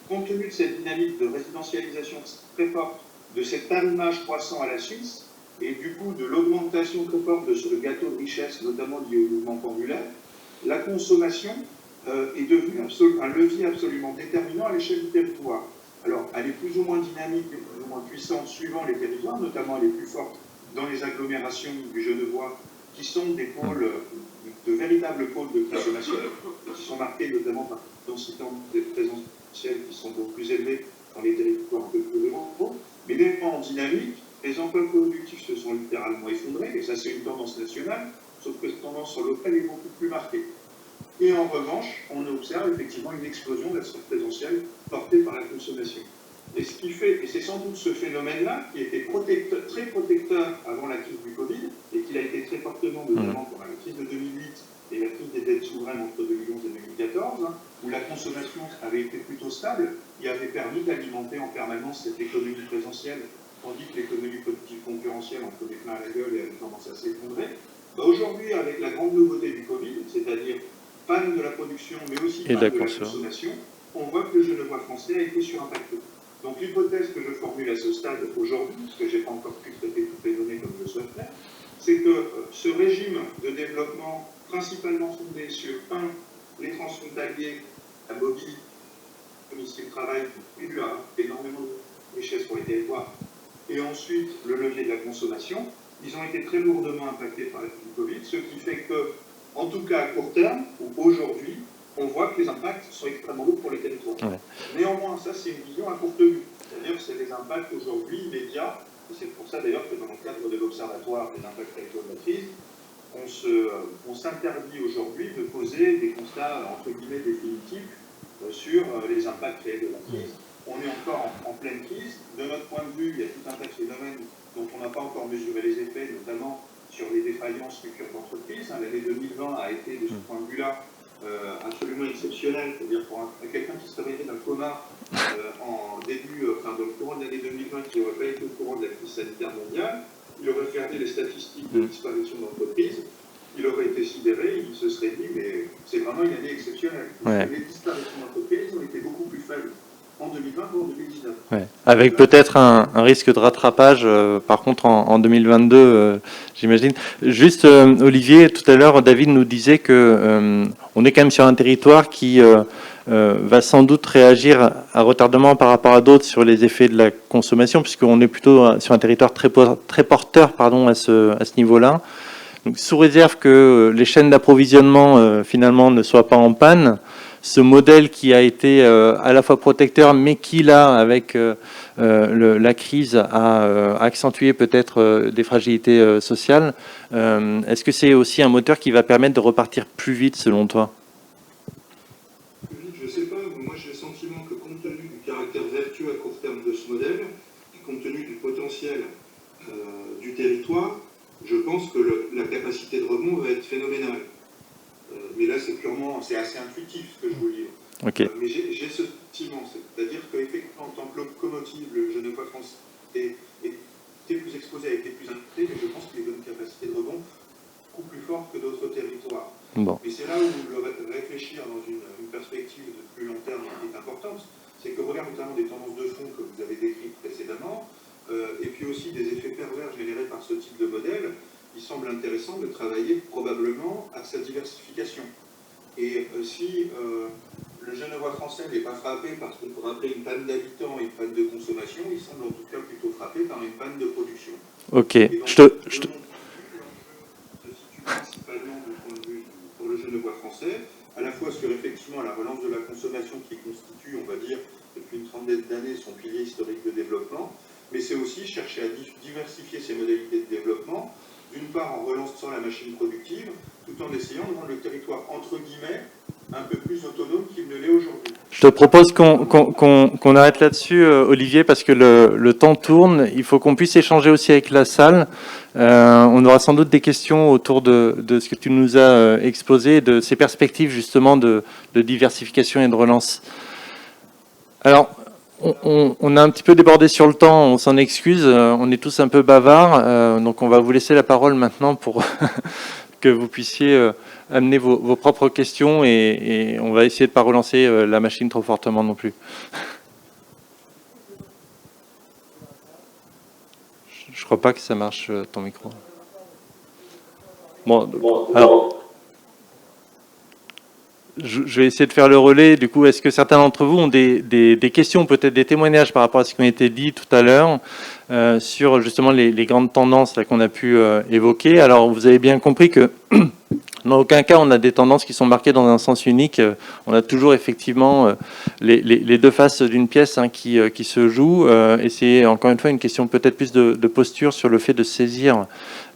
compte tenu de cette dynamique de résidentialisation très forte, de cet arrimage croissant à la Suisse, et du coup de l'augmentation très forte de ce gâteau de richesse, notamment lié au mouvement pendulaire, la consommation est devenue un levier absolument déterminant à l'échelle du territoire. Alors, elle est plus ou moins dynamique, plus ou moins puissante suivant les territoires, notamment elle est plus forte dans les agglomérations du Genevois, qui sont des pôles, de véritables pôles de consommation, qui sont marqués notamment par des densités présentielles qui sont beaucoup plus élevées dans les territoires un peu plus ruraux. Mais néanmoins en dynamique, les emplois productifs se sont littéralement effondrés, et ça c'est une tendance nationale, sauf que cette tendance locale est beaucoup plus marquée. Et en revanche, on observe effectivement une explosion de la sphère présentielle portée par la consommation. Et ce qui fait, et c'est sans doute ce phénomène-là qui était très protecteur avant la crise du Covid, et qui l'a été très fortement, notamment pendant la crise de 2008 et la crise des dettes souveraines entre 2011 et 2014, où la consommation avait été plutôt stable, qui avait permis d'alimenter en permanence cette économie présentielle, tandis que l'économie productive concurrentielle en prenait plein à la gueule et avait tendance à s'effondrer. Aujourd'hui, avec la grande nouveauté du Covid, c'est-à-dire panne de la production, mais aussi panne de la consommation, on voit que le Genevois français a été surimpacté. Donc l'hypothèse que je formule à ce stade aujourd'hui, parce que je n'ai pas encore pu traiter toutes les données comme je le souhaiterais, c'est que ce régime de développement principalement fondé sur, les transfrontaliers, la mobilité, le domicile travail, qui contribue à énormément de richesses pour les territoires, et ensuite le levier de la consommation, ils ont été très lourdement impactés par la crise du Covid, ce qui fait que, en tout cas à court terme, ou aujourd'hui, on voit que les impacts sont extrêmement lourds pour les territoires. Ouais. Néanmoins, ça c'est une vision à courte vue. C'est-à-dire que c'est des impacts aujourd'hui immédiats, et c'est pour ça d'ailleurs que dans le cadre de l'Observatoire des impacts territoriaux de la crise, on s'interdit aujourd'hui de poser des constats entre guillemets définitifs sur les impacts réels de la crise. On est encore en pleine crise. De notre point de vue, il y a tout un tas de phénomènes dont on n'a pas encore mesuré les effets, notamment sur les défaillances futures d'entreprises. L'année 2020 a été, de ce point de vue-là, absolument exceptionnel. C'est-à-dire pour quelqu'un qui se réveillait d'un coma dans le courant de l'année 2020, qui n'aurait pas été au courant de la crise sanitaire mondiale, il aurait regardé les statistiques de disparition d'entreprises, il aurait été sidéré, il se serait dit, mais c'est vraiment une année exceptionnelle. Ouais. Les disparitions d'entreprises ont été beaucoup plus faibles en 2020 qu'en 2019. Ouais. Avec peut-être un risque de rattrapage, par contre, en 2022, j'imagine. Juste, Olivier, tout à l'heure, David nous disait que on est quand même sur un territoire qui va sans doute réagir à retardement par rapport à d'autres sur les effets de la consommation, puisqu'on est plutôt sur un territoire très porteur à ce niveau-là. Donc, sous réserve que les chaînes d'approvisionnement, finalement, ne soient pas en panne, ce modèle qui a été à la fois protecteur, mais qui, là, avec la crise, a accentué peut-être des fragilités sociales, est-ce que c'est aussi un moteur qui va permettre de repartir plus vite, selon toi ? Je ne sais pas. Moi, j'ai le sentiment que, compte tenu du caractère vertueux à court terme de ce modèle, et compte tenu du potentiel du territoire, je pense que la capacité de rebond va être phénoménale. Mais là, c'est assez intuitif ce que je vous dis. Okay. Mais j'ai ce sentiment, c'est-à-dire qu'effectivement, en tant que locomotive, le Genevois français était plus exposé, a été plus impacté, mais je pense qu'il a une capacité de rebond beaucoup plus forte que d'autres territoires. Bon. Et c'est là où réfléchir dans une perspective de plus long terme est importante, c'est que regarde notamment des tendances de fond que vous avez décrites précédemment, et puis aussi des effets pervers générés par ce type de modèle, il semble intéressant de travailler probablement à sa diversification. Et si le Genevois français n'est pas frappé par ce qu'on pourrait appeler une panne d'habitants et une panne de consommation, il semble en tout cas plutôt frappé par une panne de production. Ok. Donc, se situe principalement du point de vue pour le Genevois français, à la fois sur effectivement la relance de la consommation qui constitue, on va dire, depuis une trentaine d'années son pilier historique de développement, mais c'est aussi chercher à diversifier ses modalités de développement, d'une part en relançant la machine productive, tout en essayant de rendre le territoire, entre guillemets, un peu plus autonome qu'il ne l'est aujourd'hui. Je te propose qu'on arrête là-dessus, Olivier, parce que le temps tourne. Il faut qu'on puisse échanger aussi avec la salle. On aura sans doute des questions autour de ce que tu nous as exposé, de ces perspectives justement de diversification et de relance. Alors, on a un petit peu débordé sur le temps, on s'en excuse. On est tous un peu bavards, donc on va vous laisser la parole maintenant pour que vous puissiez amener vos propres questions et on va essayer de ne pas relancer la machine trop fortement non plus. Je crois pas que ça marche, ton micro. Bon, alors, je vais essayer de faire le relais. Du coup, est-ce que certains d'entre vous ont des questions, peut-être des témoignages par rapport à ce qui a été dit tout à l'heure sur justement les grandes tendances là, qu'on a pu évoquer. Alors, vous avez bien compris que dans aucun cas, on a des tendances qui sont marquées dans un sens unique. On a toujours effectivement les deux faces d'une pièce qui se jouent. Et c'est encore une fois une question peut-être plus de posture sur le fait de saisir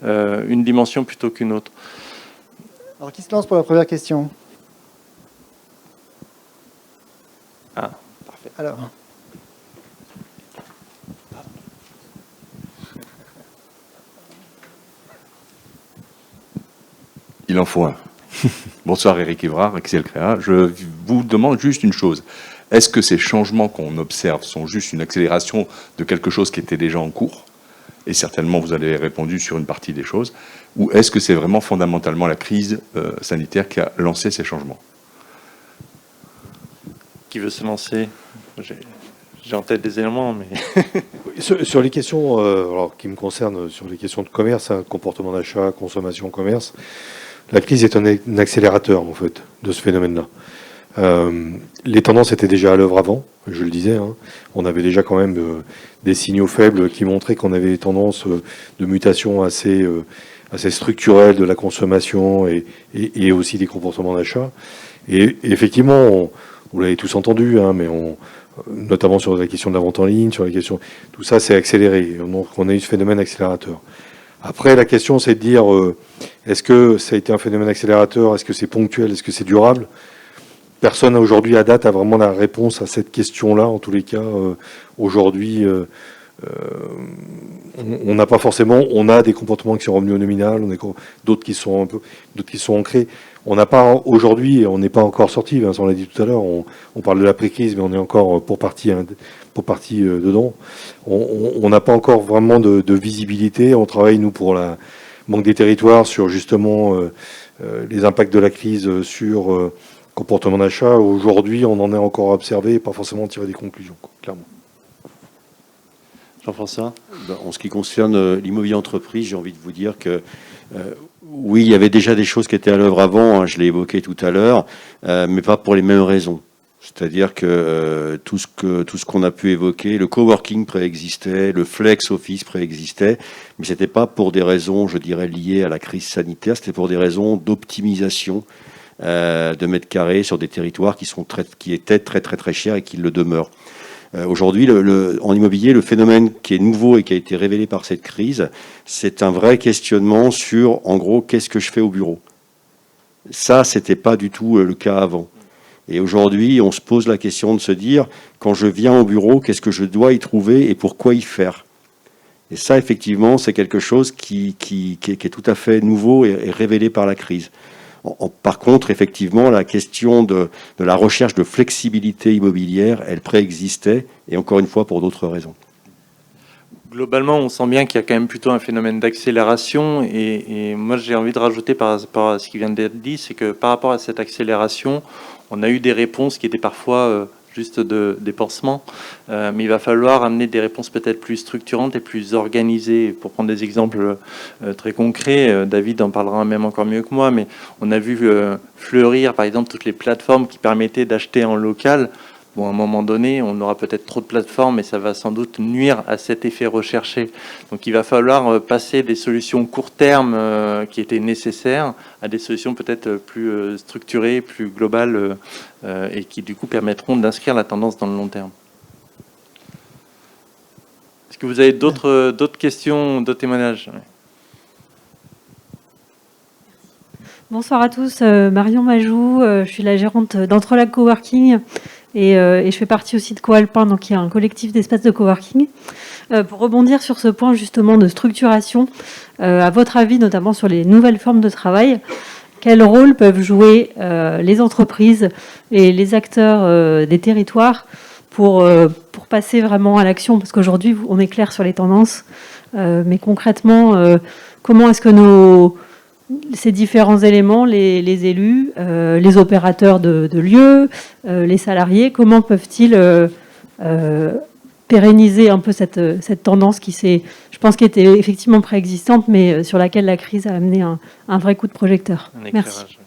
une dimension plutôt qu'une autre. Alors, qui se lance pour la première question? Ah, parfait. Alors. Il en faut un. Bonsoir Eric Ivrard, Excel Créa. Je vous demande juste une chose. Est-ce que ces changements qu'on observe sont juste une accélération de quelque chose qui était déjà en cours? Et certainement vous avez répondu sur une partie des choses. Ou est-ce que c'est vraiment fondamentalement la crise sanitaire qui a lancé ces changements? Qui veut se lancer? J'ai en tête des éléments, mais... Sur les questions alors, qui me concernent, sur les questions de commerce, comportement d'achat, consommation, commerce, la crise est un accélérateur en fait de ce phénomène-là. Les tendances étaient déjà à l'œuvre avant, je le disais. On avait déjà quand même des signaux faibles qui montraient qu'on avait des tendances de mutation assez structurelles de la consommation et aussi des comportements d'achat. Et effectivement, vous l'avez tous entendu, mais notamment sur la question de la vente en ligne, sur la question, tout ça s'est accéléré. Donc on a eu ce phénomène accélérateur. Après, la question, c'est de dire, est-ce que ça a été un phénomène accélérateur? Est-ce que c'est ponctuel? Est-ce que c'est durable? Personne aujourd'hui à date a vraiment la réponse à cette question-là. En tous les cas, aujourd'hui, on n'a pas forcément. On a des comportements qui sont revenus au nominal, d'autres qui sont ancrés. On n'a pas aujourd'hui, on n'est pas encore sorti. Vincent l'a dit tout à l'heure. On parle de l'après-crise, mais on est encore pour partie dedans. On n'a pas encore vraiment de visibilité. On travaille nous pour la manque des territoires sur justement les impacts de la crise sur comportement d'achat. Aujourd'hui, on en est encore observé et pas forcément tiré des conclusions, clairement. Jean-François? En ce qui concerne l'immobilier entreprise, j'ai envie de vous dire que oui, il y avait déjà des choses qui étaient à l'œuvre avant, je l'ai évoqué tout à l'heure, mais pas pour les mêmes raisons. C'est-à-dire que tout ce qu'on a pu évoquer, le coworking préexistait, le flex office préexistait, mais c'était pas pour des raisons, je dirais, liées à la crise sanitaire, c'était pour des raisons d'optimisation de mètres carrés sur des territoires qui étaient très très très chers et qui le demeurent. Aujourd'hui, en immobilier, le phénomène qui est nouveau et qui a été révélé par cette crise, c'est un vrai questionnement sur, en gros, qu'est-ce que je fais au bureau? Ça, c'était pas du tout le cas avant. Et aujourd'hui, on se pose la question de se dire, quand je viens au bureau, qu'est-ce que je dois y trouver et pourquoi y faire? Et ça, effectivement, c'est quelque chose qui est tout à fait nouveau et révélé par la crise. Par contre, effectivement, la question de la recherche de flexibilité immobilière, elle préexistait, et encore une fois, pour d'autres raisons. Globalement, on sent bien qu'il y a quand même plutôt un phénomène d'accélération. Et moi, j'ai envie de rajouter par rapport à ce qui vient d'être dit, c'est que par rapport à cette accélération, on a eu des réponses qui étaient parfois juste des pansements. Mais il va falloir amener des réponses peut-être plus structurantes et plus organisées. Pour prendre des exemples très concrets, David en parlera même encore mieux que moi, mais on a vu fleurir, par exemple, toutes les plateformes qui permettaient d'acheter en local. Bon, à un moment donné, on aura peut-être trop de plateformes et ça va sans doute nuire à cet effet recherché. Donc il va falloir passer des solutions court terme qui étaient nécessaires à des solutions peut-être plus structurées, plus globales et qui du coup permettront d'inscrire la tendance dans le long terme. Est-ce que vous avez d'autres questions, d'autres témoignages? Bonsoir à tous, Marion Majou, je suis la gérante d'Entrelac Coworking et je fais partie aussi de Coalpin, donc il y a un collectif d'espaces de coworking. Pour rebondir sur ce point justement de structuration, à votre avis, notamment sur les nouvelles formes de travail, quel rôle peuvent jouer les entreprises et les acteurs des territoires pour passer vraiment à l'action? Parce qu'aujourd'hui, on est clair sur les tendances, mais concrètement, comment est-ce que ces différents éléments, les élus, les opérateurs de lieux, les salariés, comment peuvent-ils pérenniser un peu cette tendance je pense, qui était effectivement préexistante, mais sur laquelle la crise a amené un vrai coup de projecteur. Merci.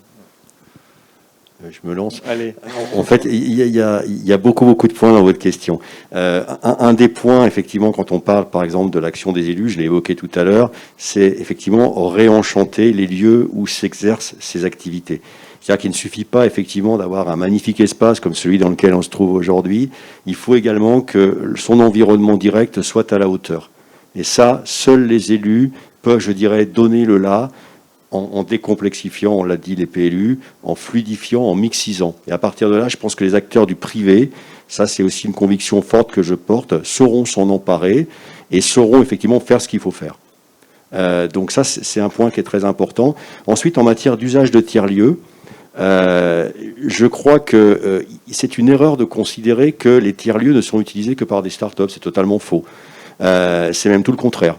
Je me lance. Allez. En fait, il y a beaucoup de points dans votre question. Un des points, effectivement, quand on parle, par exemple, de l'action des élus, je l'ai évoqué tout à l'heure, c'est effectivement réenchanter les lieux où s'exercent ces activités. C'est-à-dire qu'il ne suffit pas, effectivement, d'avoir un magnifique espace comme celui dans lequel on se trouve aujourd'hui. Il faut également que son environnement direct soit à la hauteur. Et ça, seuls les élus peuvent, je dirais, donner le là, en décomplexifiant, on l'a dit, les PLU, en fluidifiant, en mixisant. Et à partir de là, je pense que les acteurs du privé, ça c'est aussi une conviction forte que je porte, sauront s'en emparer et sauront effectivement faire ce qu'il faut faire. Donc ça, c'est un point qui est très important. Ensuite, en matière d'usage de tiers-lieux, je crois que c'est une erreur de considérer que les tiers-lieux ne sont utilisés que par des startups. C'est totalement faux. C'est même tout le contraire.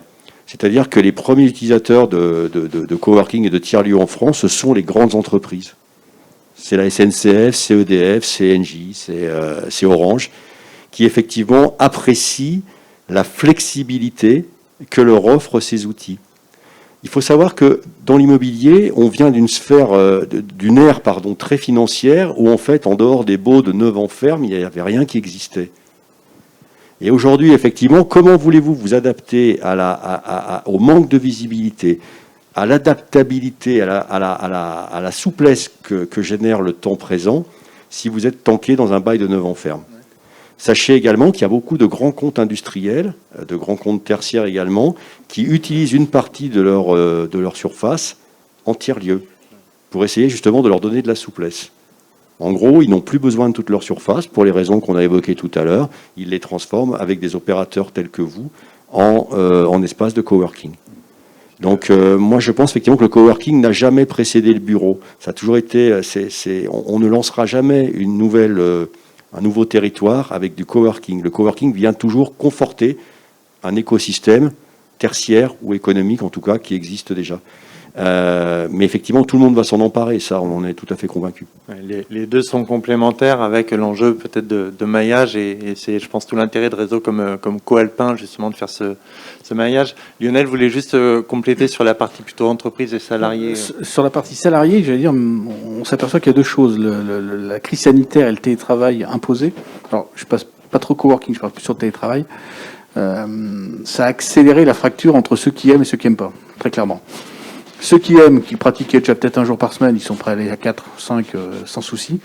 C'est-à-dire que les premiers utilisateurs de coworking et de tiers-lieux en France, ce sont les grandes entreprises. C'est la SNCF, c'est EDF, c'est Engie, c'est Orange, qui effectivement apprécient la flexibilité que leur offrent ces outils. Il faut savoir que dans l'immobilier, on vient d'une sphère, d'une ère très financière, où en fait, en dehors des baux de 9 ans fermes, il n'y avait rien qui existait. Et aujourd'hui, effectivement, comment voulez-vous vous adapter au manque de visibilité, à l'adaptabilité, à la souplesse que génère le temps présent, si vous êtes tanké dans un bail de 9 ans ferme? Sachez également qu'il y a beaucoup de grands comptes industriels, de grands comptes tertiaires également, qui utilisent une partie de leur surface en tiers-lieu, pour essayer justement de leur donner de la souplesse. En gros, ils n'ont plus besoin de toute leur surface, pour les raisons qu'on a évoquées tout à l'heure. Ils les transforment avec des opérateurs tels que vous en espace de coworking. Donc, moi, je pense effectivement que le coworking n'a jamais précédé le bureau. Ça a toujours été... on ne lancera jamais un nouveau territoire avec du coworking. Le coworking vient toujours conforter un écosystème tertiaire ou économique, en tout cas, qui existe déjà. Mais effectivement, tout le monde va s'en emparer, ça, on en est tout à fait convaincu. Les deux sont complémentaires avec l'enjeu peut-être de maillage et c'est, je pense, tout l'intérêt de réseaux comme Coalpin, justement, de faire ce maillage. Lionel voulait juste compléter sur la partie plutôt entreprise et salariés. Sur la partie salariée, j'allais dire, on s'aperçoit qu'il y a deux choses. La crise sanitaire et le télétravail imposé. Alors, je passe pas trop coworking, je parle plus sur le télétravail. Ça a accéléré la fracture entre ceux qui aiment et ceux qui n'aiment pas, très clairement. Ceux qui aiment, qui pratiquaient déjà peut-être un jour par semaine, ils sont prêts à aller à 4, 5 sans souci.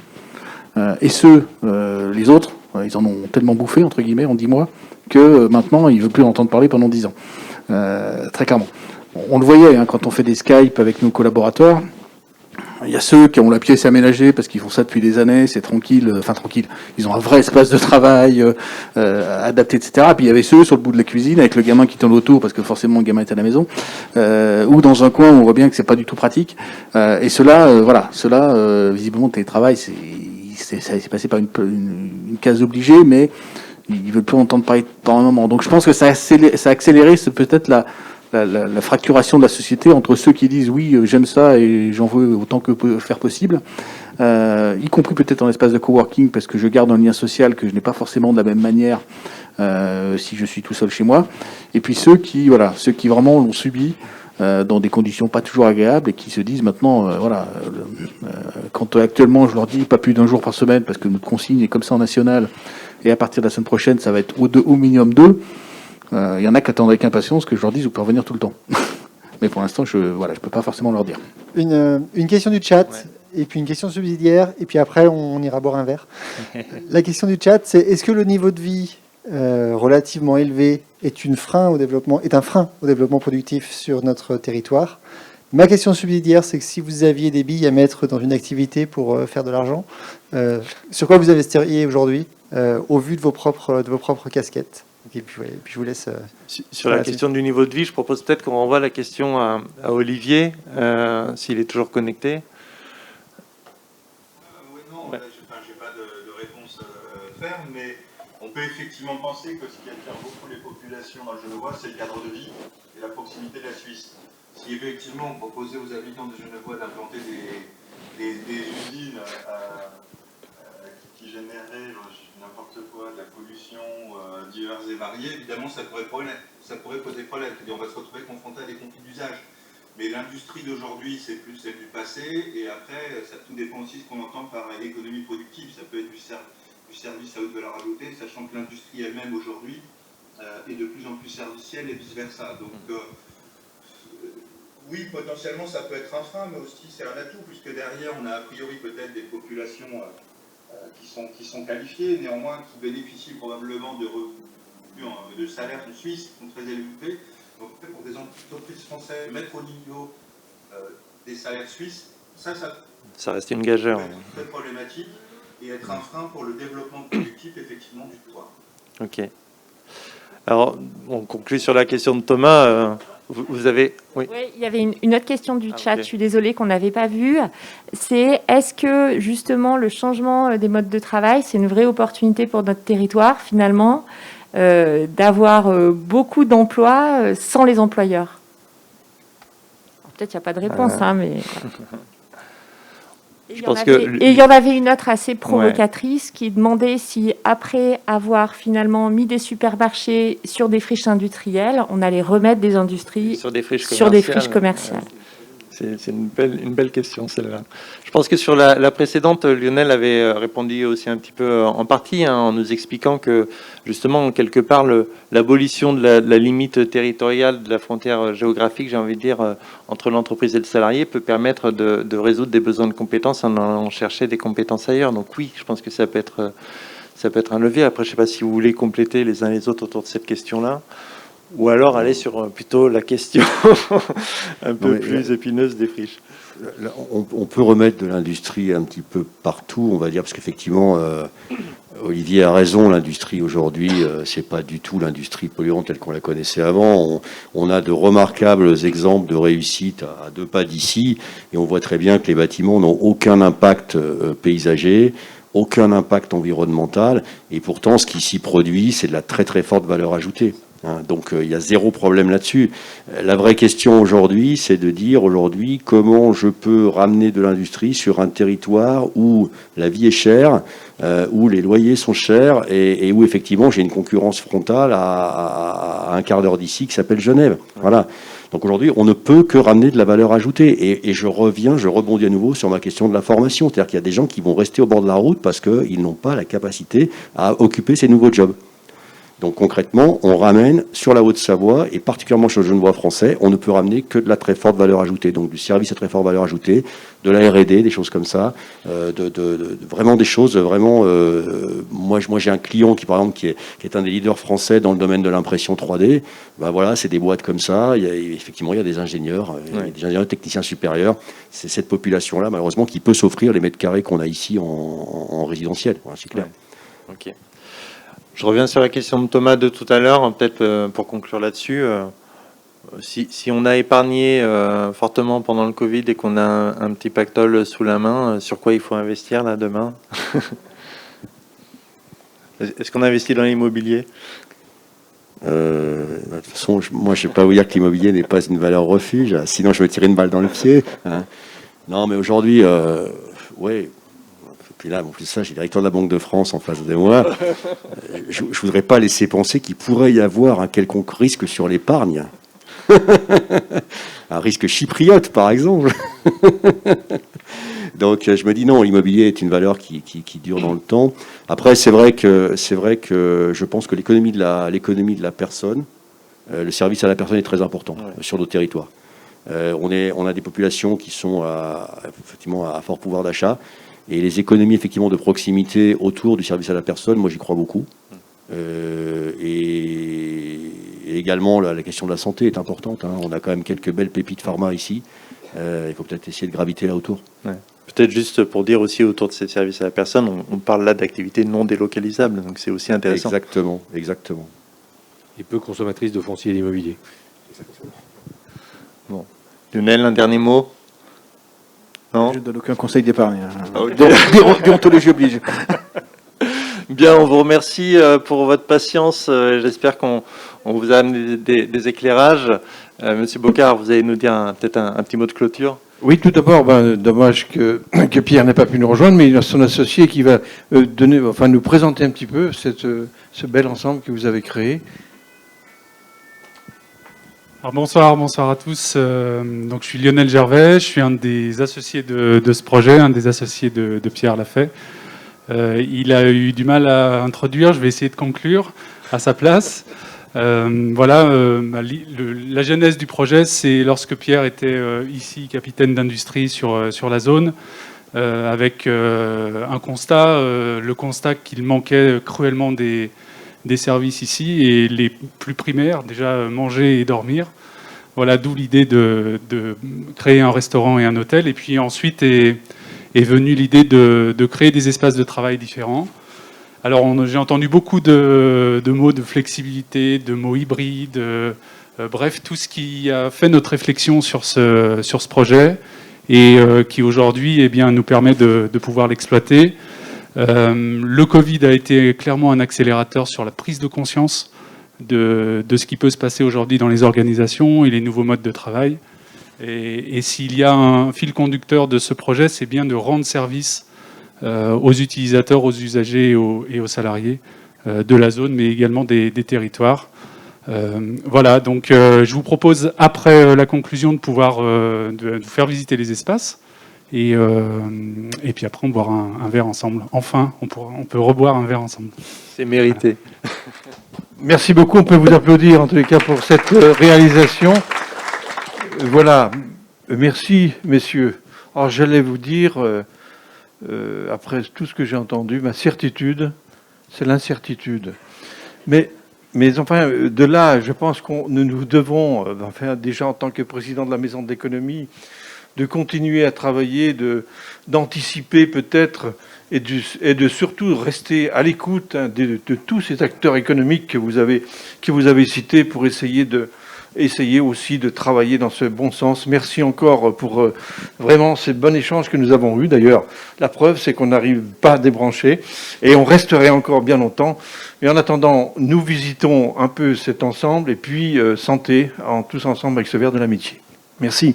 Et ceux, les autres, ils en ont tellement bouffé, entre guillemets, en 10 mois, que maintenant, ils ne veulent plus en entendre parler pendant 10 ans. Très clairement. On le voyait quand on fait des Skype avec nos collaborateurs. Il y a ceux qui ont la pièce aménagée parce qu'ils font ça depuis des années, c'est tranquille, tranquille. Ils ont un vrai espace de travail adapté, etc. Et puis il y avait ceux sur le bout de la cuisine avec le gamin qui tourne autour parce que forcément le gamin est à la maison, ou dans un coin où on voit bien que c'est pas du tout pratique. Et ceux-là, visiblement, le télétravail, c'est passé par une case obligée, mais ils veulent plus entendre parler pendant un moment. Donc je pense que ça a accéléré peut-être la fracturation de la société entre ceux qui disent oui, j'aime ça et j'en veux autant que faire possible, y compris peut-être en espace de coworking parce que je garde un lien social que je n'ai pas forcément de la même manière si je suis tout seul chez moi. Et puis ceux qui vraiment l'ont subi dans des conditions pas toujours agréables et qui se disent maintenant, quand actuellement je leur dis pas plus d'un jour par semaine parce que notre consigne est comme ça en national et à partir de la semaine prochaine ça va être au minimum 2. Il y en a qui attendent avec impatience que je leur dise vous pouvez revenir tout le temps. Mais pour l'instant, je peux pas forcément leur dire. Une question du chat, et puis une question subsidiaire, et puis après, on ira boire un verre. La question du chat, c'est est-ce que le niveau de vie relativement élevé est un frein au développement productif sur notre territoire? Ma question subsidiaire, c'est que si vous aviez des billes à mettre dans une activité pour faire de l'argent, sur quoi vous investeriez aujourd'hui au vu de vos propres casquettes? Et puis, voilà, puis je vous laisse... Sur la question du niveau de vie, je propose peut-être qu'on renvoie la question à Olivier, s'il est toujours connecté. Oui, non, ouais. J'ai pas de réponse ferme, mais on peut effectivement penser que ce qui attire beaucoup les populations dans le Genevois, c'est le cadre de vie et la proximité de la Suisse. Si effectivement on proposait aux habitants de Genevois d'implanter des usines qui généreraient n'importe quoi, de la pollution diverses et variées, évidemment ça pourrait poser problème. Et on va se retrouver confronté à des conflits d'usage. Mais l'industrie d'aujourd'hui, c'est plus celle du passé, et après, ça tout dépend aussi de ce qu'on entend par l'économie productive. Ça peut être du service à haute valeur ajoutée, sachant que l'industrie elle-même aujourd'hui est de plus en plus servicielle et vice-versa. Donc, oui, potentiellement, ça peut être un frein, mais aussi c'est un atout, puisque derrière, on a a priori peut-être des populations qui sont qualifiées, néanmoins qui bénéficient probablement de revenus, de salaires en Suisse qui sont très élevés. Donc, pour des entreprises françaises, mettre au niveau des salaires suisses, ça reste une gageure. Peut être très problématique et être un frein pour le développement productif, effectivement, du territoire. Ok. Alors, on conclut sur la question de Thomas. Vous avez... Oui, il y avait une autre question du chat, okay. Je suis désolée qu'on n'avait pas vue. C'est, est-ce que, justement, le changement des modes de travail, c'est une vraie opportunité pour notre territoire, finalement, d'avoir beaucoup d'emplois sans les employeurs? Alors, peut-être qu'il n'y a pas de réponse, mais... Et il y en avait une autre assez provocatrice qui demandait si, après avoir finalement mis des supermarchés sur des friches industrielles, on allait remettre des industries sur des friches commerciales. C'est une belle question, celle-là. Je pense que sur la précédente, Lionel avait répondu aussi un petit peu en partie, en nous expliquant que, justement, quelque part, l'abolition de la limite territoriale, de la frontière géographique, j'ai envie de dire, entre l'entreprise et le salarié, peut permettre de résoudre des besoins de compétences en allant chercher des compétences ailleurs. Donc oui, je pense que ça peut être un levier. Après, je ne sais pas si vous voulez compléter les uns les autres autour de cette question-là. Ou alors aller sur plutôt la question un peu plus épineuse des friches. On peut remettre de l'industrie un petit peu partout, on va dire, parce qu'effectivement, Olivier a raison, l'industrie aujourd'hui, c'est pas du tout l'industrie polluante telle qu'on la connaissait avant. On a de remarquables exemples de réussite à 2 pas d'ici, et on voit très bien que les bâtiments n'ont aucun impact paysager, aucun impact environnemental, et pourtant, ce qui s'y produit, c'est de la très très forte valeur ajoutée. Donc il y a zéro problème là-dessus. La vraie question aujourd'hui, c'est de dire aujourd'hui comment je peux ramener de l'industrie sur un territoire où la vie est chère, où les loyers sont chers et où effectivement j'ai une concurrence frontale à un quart d'heure d'ici qui s'appelle Genève. Voilà. Donc aujourd'hui, on ne peut que ramener de la valeur ajoutée. Et je rebondis à nouveau sur ma question de la formation. C'est-à-dire qu'il y a des gens qui vont rester au bord de la route parce qu'ils n'ont pas la capacité à occuper ces nouveaux jobs. Donc concrètement, on ramène sur la Haute-Savoie, et particulièrement sur le Genevois français, on ne peut ramener que de la très forte valeur ajoutée, donc du service à très forte valeur ajoutée, de la R&D, des choses comme ça, vraiment des choses, vraiment... moi j'ai un client qui, par exemple, qui est un des leaders français dans le domaine de l'impression 3D. Ben voilà, c'est des boîtes comme ça. Effectivement, il y a des ingénieurs, il y a des ingénieurs techniciens supérieurs. C'est cette population-là, malheureusement, qui peut s'offrir les mètres carrés qu'on a ici en résidentiel. Voilà, c'est clair. Ouais. Ok. Je reviens sur la question de Thomas de tout à l'heure, peut-être pour conclure là-dessus. Si on a épargné fortement pendant le Covid et qu'on a un petit pactole sous la main, sur quoi il faut investir là demain? Est-ce qu'on investit dans l'immobilier? De toute façon, moi je ne vais pas vous dire que l'immobilier n'est pas une valeur refuge, sinon je vais tirer une balle dans le pied. Hein. Non, mais aujourd'hui, ouais. Puis là, en plus de ça, j'ai le directeur de la Banque de France en face de moi. Je ne voudrais pas laisser penser qu'il pourrait y avoir un quelconque risque sur l'épargne. Un risque chypriote, par exemple. Donc, je me dis non, l'immobilier est une valeur qui dure dans le temps. Après, c'est vrai que je pense que l'économie de la personne, le service à la personne est très important sur nos territoires. On a des populations qui sont effectivement à fort pouvoir d'achat. Et les économies effectivement de proximité autour du service à la personne, moi j'y crois beaucoup. Et également la question de la santé est importante. Hein. On a quand même quelques belles pépites pharma ici. Il faut peut-être essayer de graviter là autour. Ouais. Peut-être juste pour dire aussi autour de ces services à la personne, on parle là d'activités non délocalisables, donc c'est aussi intéressant. Exactement, exactement. Et peu consommatrice de foncier et d'immobilier. Bon. Lionel, un dernier mot? Non? Je ne donne aucun conseil d'épargne. Ok. Déontologie oblige. Bien, on vous remercie pour votre patience. J'espère qu'on vous a amené des éclairages. Monsieur Bocard, vous allez nous dire peut-être un petit mot de clôture? Oui, tout d'abord, dommage que Pierre n'ait pas pu nous rejoindre, mais il a son associé qui va nous présenter un petit peu ce bel ensemble que vous avez créé. Alors bonsoir à tous. Donc je suis Lionel Gervais, je suis un des associés de ce projet, un des associés de Pierre Lafay. Il a eu du mal à introduire, je vais essayer de conclure à sa place. La genèse du projet, c'est lorsque Pierre était ici capitaine d'industrie sur la zone, avec un constat, le constat qu'il manquait cruellement des services ici, et les plus primaires, déjà manger et dormir. Voilà, d'où l'idée de créer un restaurant et un hôtel. Et puis ensuite est venue l'idée de créer des espaces de travail différents. Alors j'ai entendu beaucoup de mots de flexibilité, de mots hybrides, bref, tout ce qui a fait notre réflexion sur ce projet et qui aujourd'hui nous permet de pouvoir l'exploiter. Le Covid a été clairement un accélérateur sur la prise de conscience de ce qui peut se passer aujourd'hui dans les organisations et les nouveaux modes de travail. Et s'il y a un fil conducteur de ce projet, c'est bien de rendre service aux utilisateurs, aux usagers et aux salariés de la zone, mais également des territoires. Voilà, donc je vous propose, après la conclusion, de pouvoir de vous faire visiter les espaces. Et puis après, on boira un verre ensemble. Enfin, on peut reboire un verre ensemble. C'est mérité. Merci beaucoup, on peut vous applaudir en tous les cas pour cette réalisation. Voilà, merci messieurs. Alors j'allais vous dire, après tout ce que j'ai entendu, ma certitude, c'est l'incertitude. Mais enfin, de là, je pense que nous devons, déjà en tant que président de la Maison de l'économie, de continuer à travailler, d'anticiper peut-être, et de surtout rester à l'écoute de tous ces acteurs économiques que vous avez cités pour essayer aussi de travailler dans ce bon sens. Merci encore pour vraiment ces bons échanges que nous avons eus. D'ailleurs, la preuve, c'est qu'on n'arrive pas à débrancher et on resterait encore bien longtemps. Mais en attendant, nous visitons un peu cet ensemble et puis santé tous ensemble avec ce verre de l'amitié. Merci.